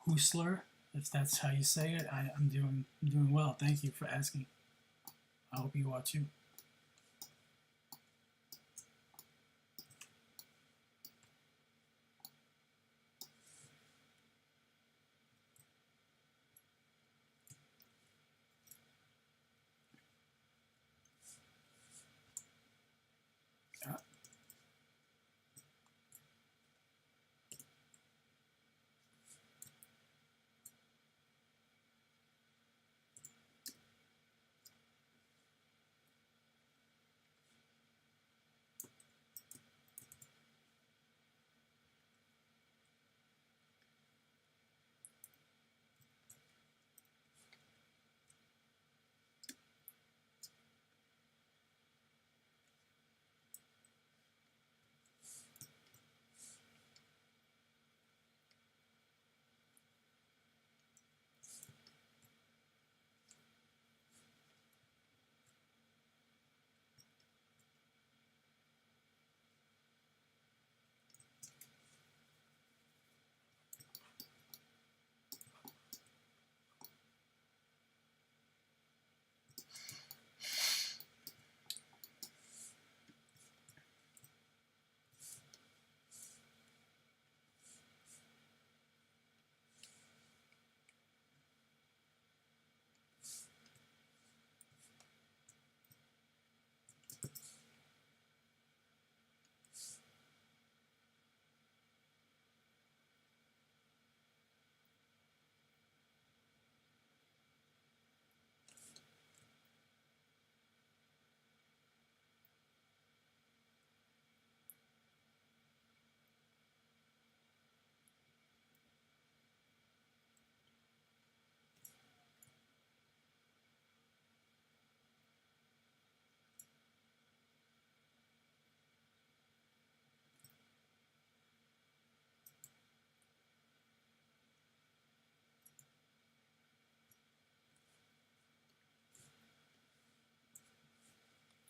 Hoosler, if that's how you say it, I'm doing well. Thank you for asking. I hope you are too.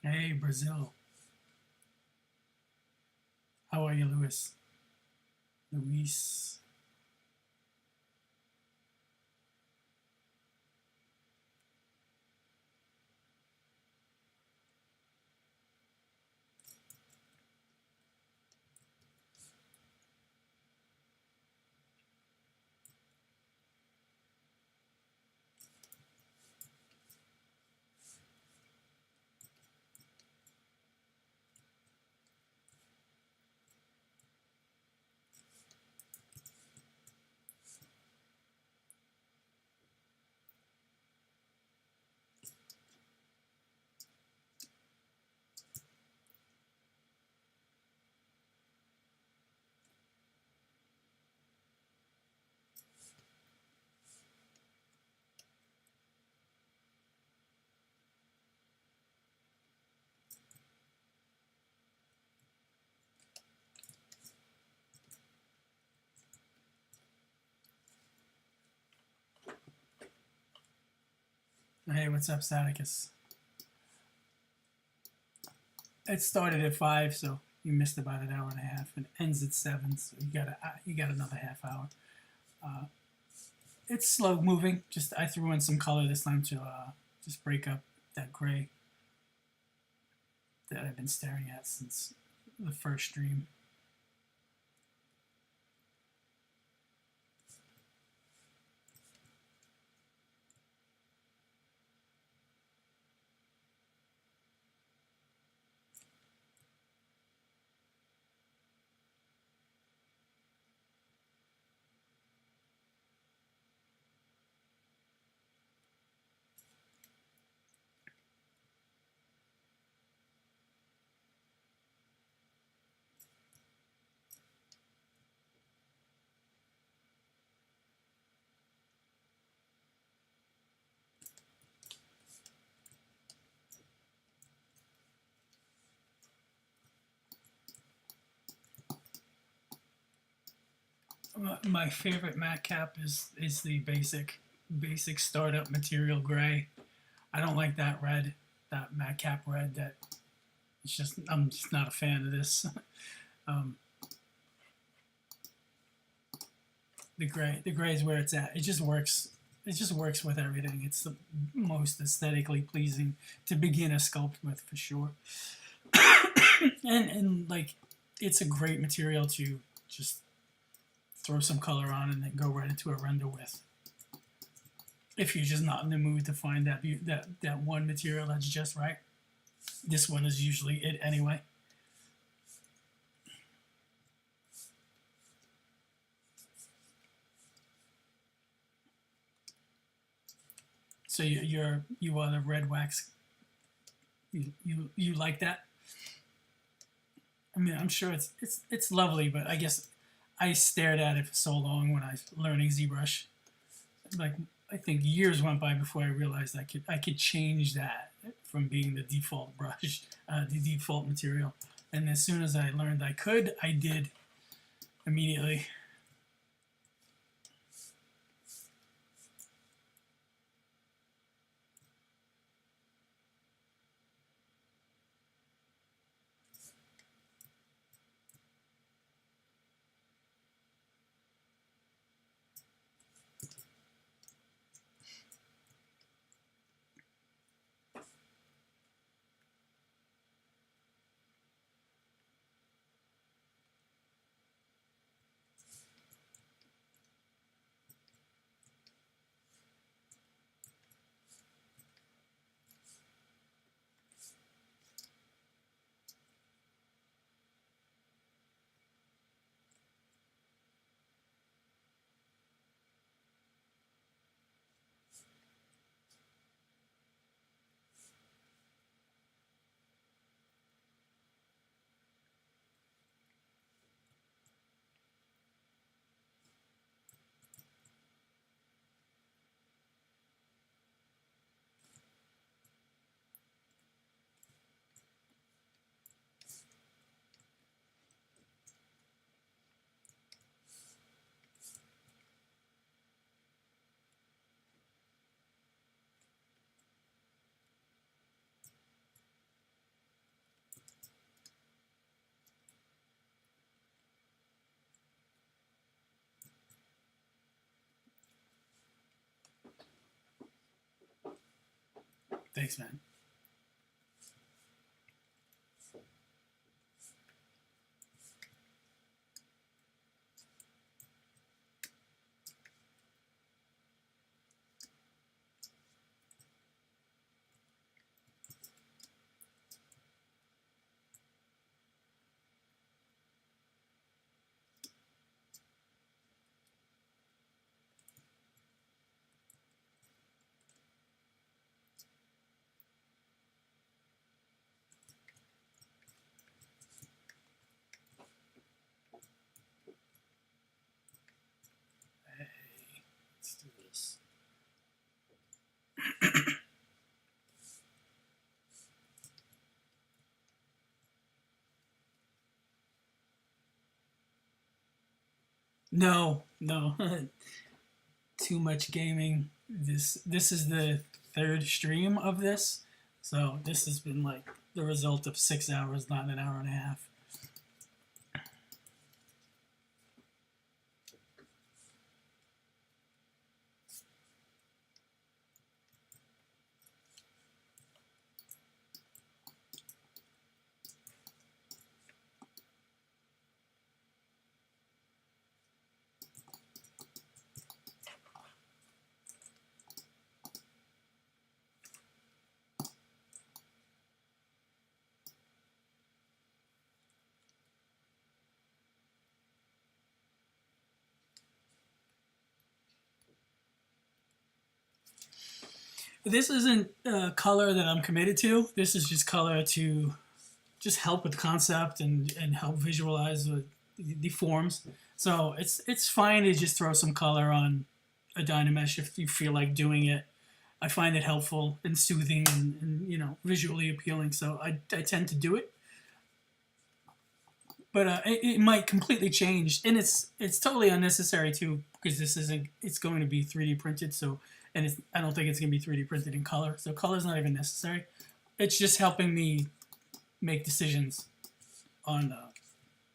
Hey, Brazil. How are you, Luis? Luis. Hey, what's up, Staticus? It started at 5, so you missed about an hour and a half. It ends at 7, so you got another half hour. It's slow moving. Just I threw in some color this time to just break up that gray that I've been staring at since the first stream. My favorite matte cap is the basic startup material gray. I don't like that red, that matte cap red that It's just, I'm just not a fan of this. um, the gray is where it's at. It just works. It just works with everything. It's the most aesthetically pleasing to begin a sculpt with, for sure. and like, it's a great material to just throw some color on and then go right into a render with. If you're just not in the mood to find that one material that's just right, this one is usually it anyway. So you are the red wax. You like that? I mean, I'm sure it's lovely, but I guess I stared at it for so long when I was learning ZBrush. Like, I think years went by before I realized I could change that from being the default brush, the default material. And as soon as I learned I could, I did immediately. Thanks, man. Let's do this. No, no. Too much gaming. This is the third stream of this, so this has been like the result of 6 hours, not an hour and a half. This isn't color that I'm committed to. This is just color to just help with the concept and help visualize the forms. So it's fine to just throw some color on a Dynamesh if you feel like doing it. I find it helpful and soothing and you know, visually appealing. So I tend to do it. But it might completely change, and it's totally unnecessary too, because this isn't. It's going to be 3D printed, so I don't think it's going to be 3D printed in color. So color's not even necessary. It's just helping me make decisions on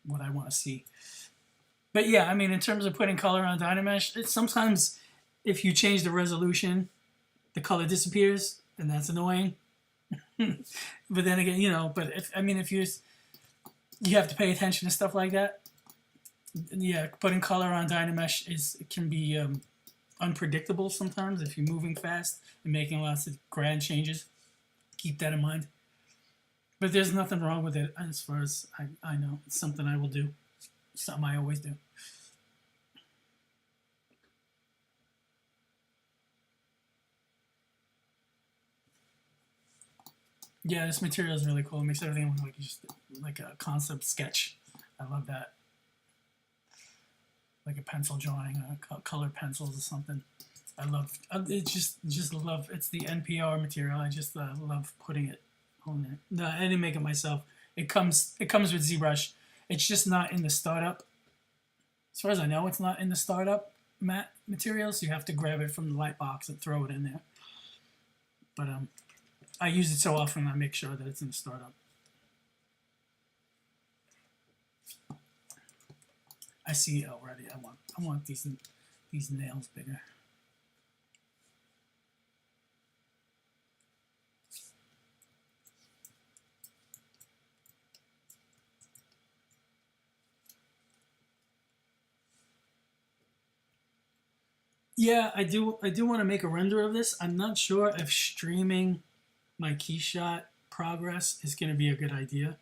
what I want to see. But yeah, I mean, in terms of putting color on Dynamesh, it's sometimes if you change the resolution, the color disappears, and that's annoying. But then again, you know, but if you have to pay attention to stuff like that. Yeah, putting color on Dynamesh can be unpredictable sometimes if you're moving fast and making lots of grand changes. Keep that in mind. But there's nothing wrong with it as far as I know. It's something I will do. Something I always do. Yeah, this material is really cool. It makes everything look like just like a concept sketch. I love that. Like a pencil drawing, colored pencils or something. I love it. Just love. It's the NPR material. I just love putting it on there. No, I didn't make it myself. It comes with ZBrush. It's just not in the startup. As far as I know, it's not in the startup matte material, so you have to grab it from the light box and throw it in there. But I use it so often, I make sure that it's in the startup. I see it already. I want these nails bigger. Yeah, I do want to make a render of this. I'm not sure if streaming my keyshot progress is going to be a good idea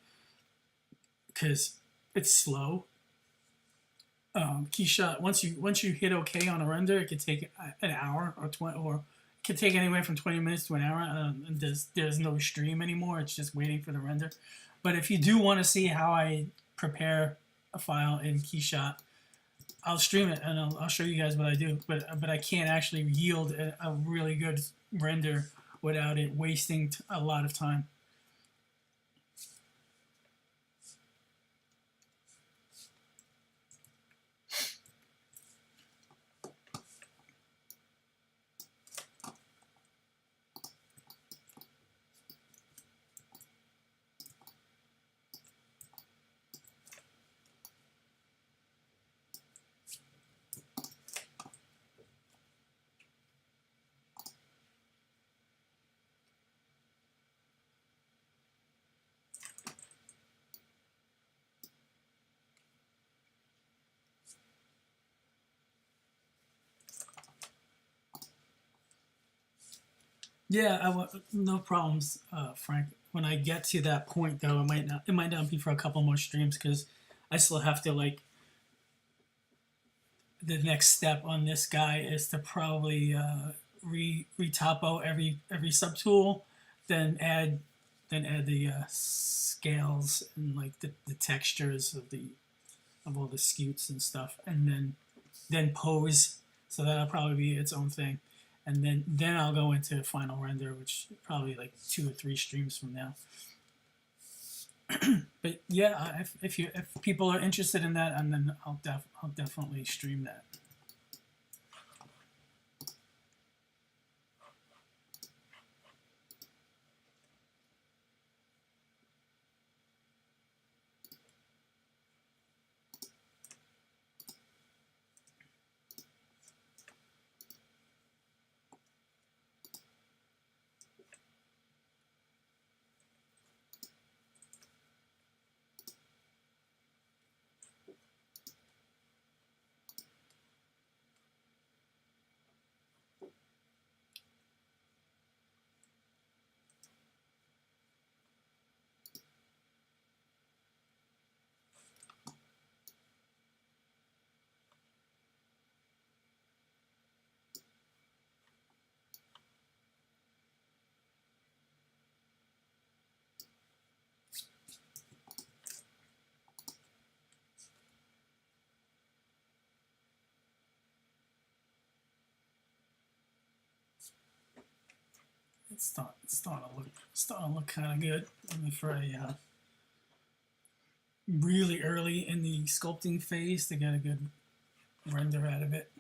because it's slow. Keyshot once you hit OK on a render, it could take an hour or 20, or it could take anywhere from 20 minutes to an hour. And there's no stream anymore. It's just waiting for the render. But if you do want to see how I prepare a file in Keyshot, I'll stream it and I'll show you guys what I do. But I can't actually yield a really good render without it wasting a lot of time. Yeah, no problems, Frank. When I get to that point, though, it might not be for a couple more streams because I still have to like. The next step on this guy is to probably retopo every subtool, then add the scales and like the textures of all the scutes and stuff, and then pose. So that'll probably be its own thing. And then I'll go into final render, which probably like 2 or 3 streams from now. But yeah, if people are interested in that, and then I'll definitely stream that. It's starting to look kind of good. I mean, for a really early in the sculpting phase to get a good render out of it.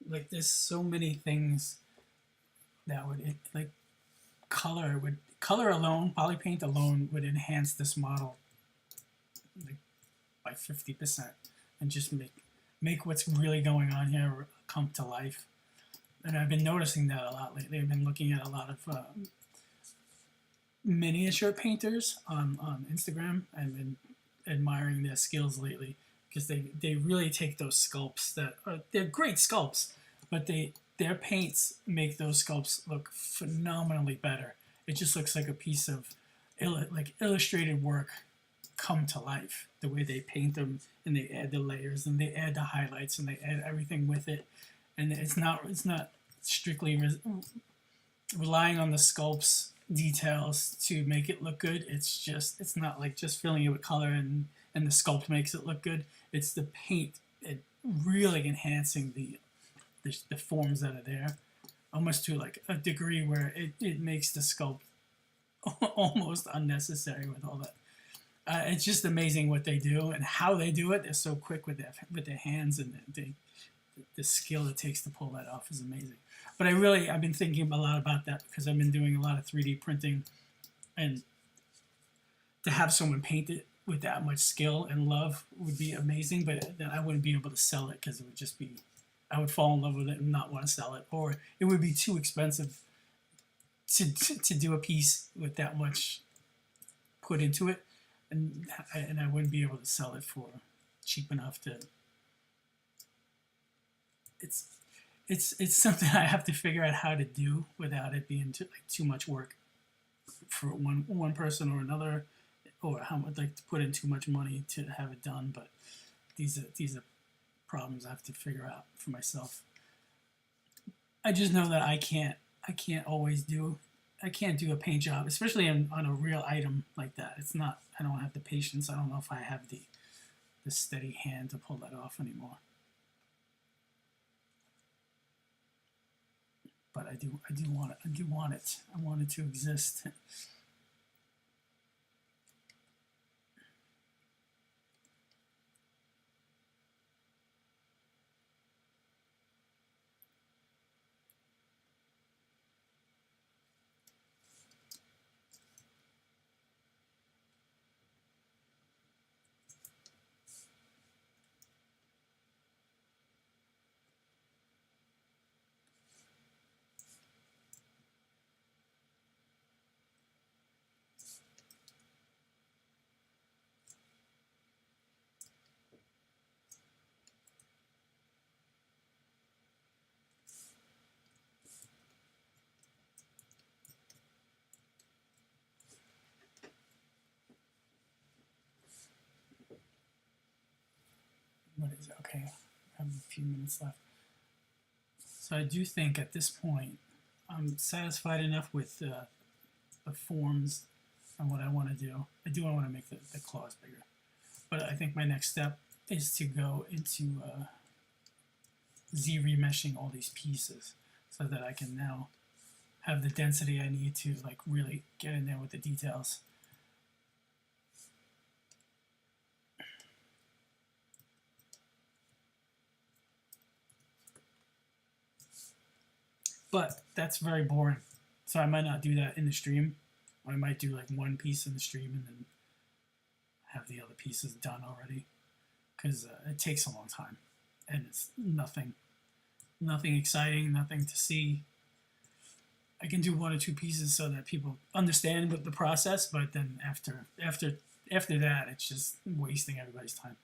Like there's so many things that would like color alone, poly paint alone would enhance this model like by 50% and just make what's really going on here come to life. And I've been noticing that a lot lately. I've been looking at a lot of miniature painters on Instagram and been admiring their skills lately because they really take those sculpts that they're great sculpts, but their paints make those sculpts look phenomenally better. It just looks like a piece of illustrated work come to life. The way they paint them and they add the layers and they add the highlights and they add everything with it, and it's not strictly relying on the sculpts details to make it look good. It's not like just filling it with color and the sculpt makes it look good. It's the paint really enhancing the forms that are there, almost to like a degree where it makes the sculpt almost unnecessary with all that. It's just amazing what they do and how they do it. They're so quick with their hands, and the skill it takes to pull that off is amazing. But I've been thinking a lot about that because I've been doing a lot of 3D printing, and to have someone paint it with that much skill and love would be amazing, but then I wouldn't be able to sell it because it would just be, I would fall in love with it and not want to sell it, or it would be too expensive to do a piece with that much put into it, and I wouldn't be able to sell it for cheap enough to. It's something I have to figure out how to do without it being too much work for one person or another, or how much like to put in too much money to have it done. But these are problems I have to figure out for myself. I just know that I can't always do. I can't do a paint job, especially on a real item like that. It's not. I don't have the patience. I don't know if I have the steady hand to pull that off anymore. But I do want it. I want it to exist. What is it? Okay, I have a few minutes left. So I do think at this point I'm satisfied enough with the forms and what I want to do. I want to make the claws bigger. But I think my next step is to go into Z-remeshing all these pieces so that I can now have the density I need to like really get in there with the details. But that's very boring. So I might not do that in the stream. I might do like one piece in the stream and then have the other pieces done already. Because it takes a long time. And it's nothing exciting, nothing to see. I can do one or two pieces so that people understand the process, but then after that, it's just wasting everybody's time.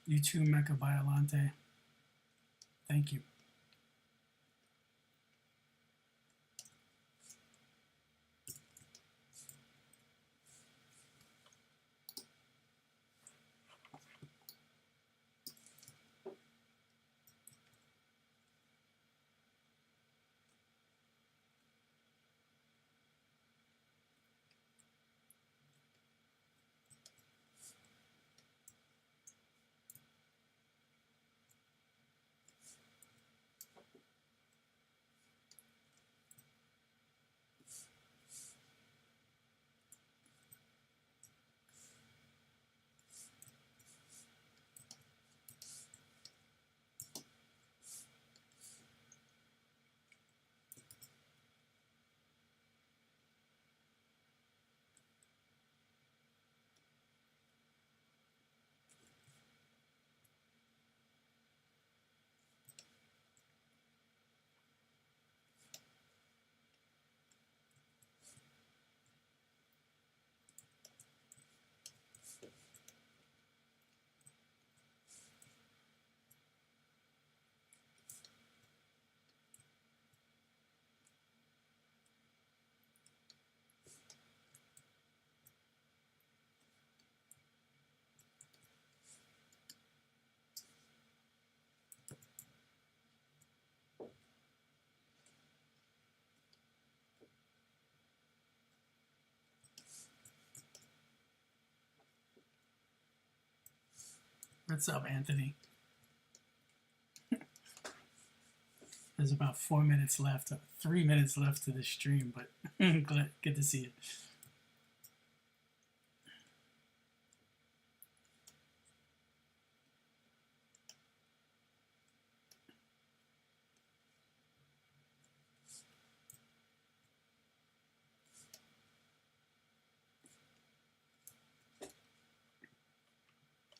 You too, Mecha Violante. Thank you. What's up, Anthony? There's about 4 minutes left, 3 minutes left to the stream, but good to see you.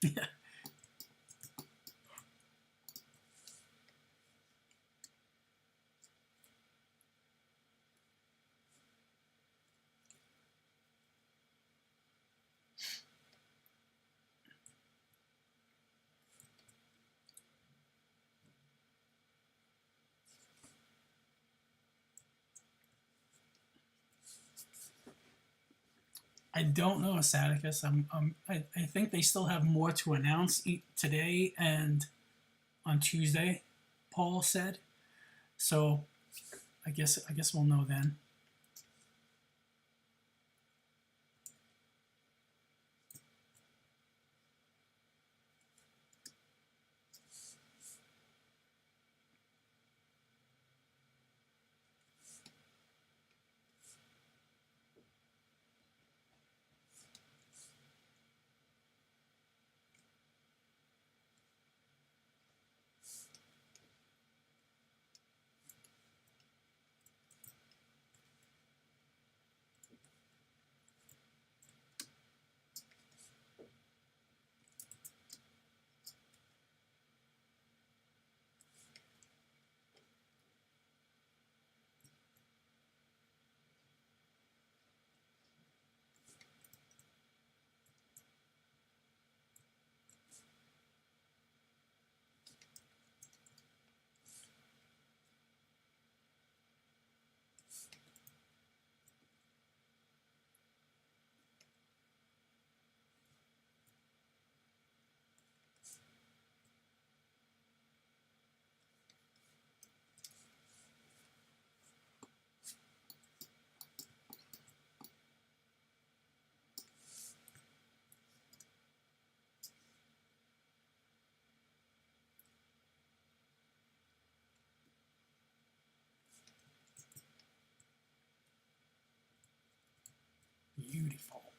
Yeah. I don't know, Saticus. I think they still have more to announce today and on Tuesday, Paul said. So I guess we'll know then. Beautiful.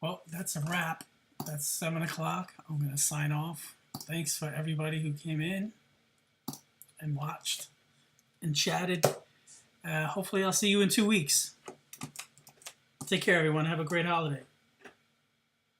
Well, that's a wrap. That's 7 o'clock. I'm going to sign off. Thanks for everybody who came in and watched and chatted. Hopefully I'll see you in 2 weeks. Take care, everyone. Have a great holiday.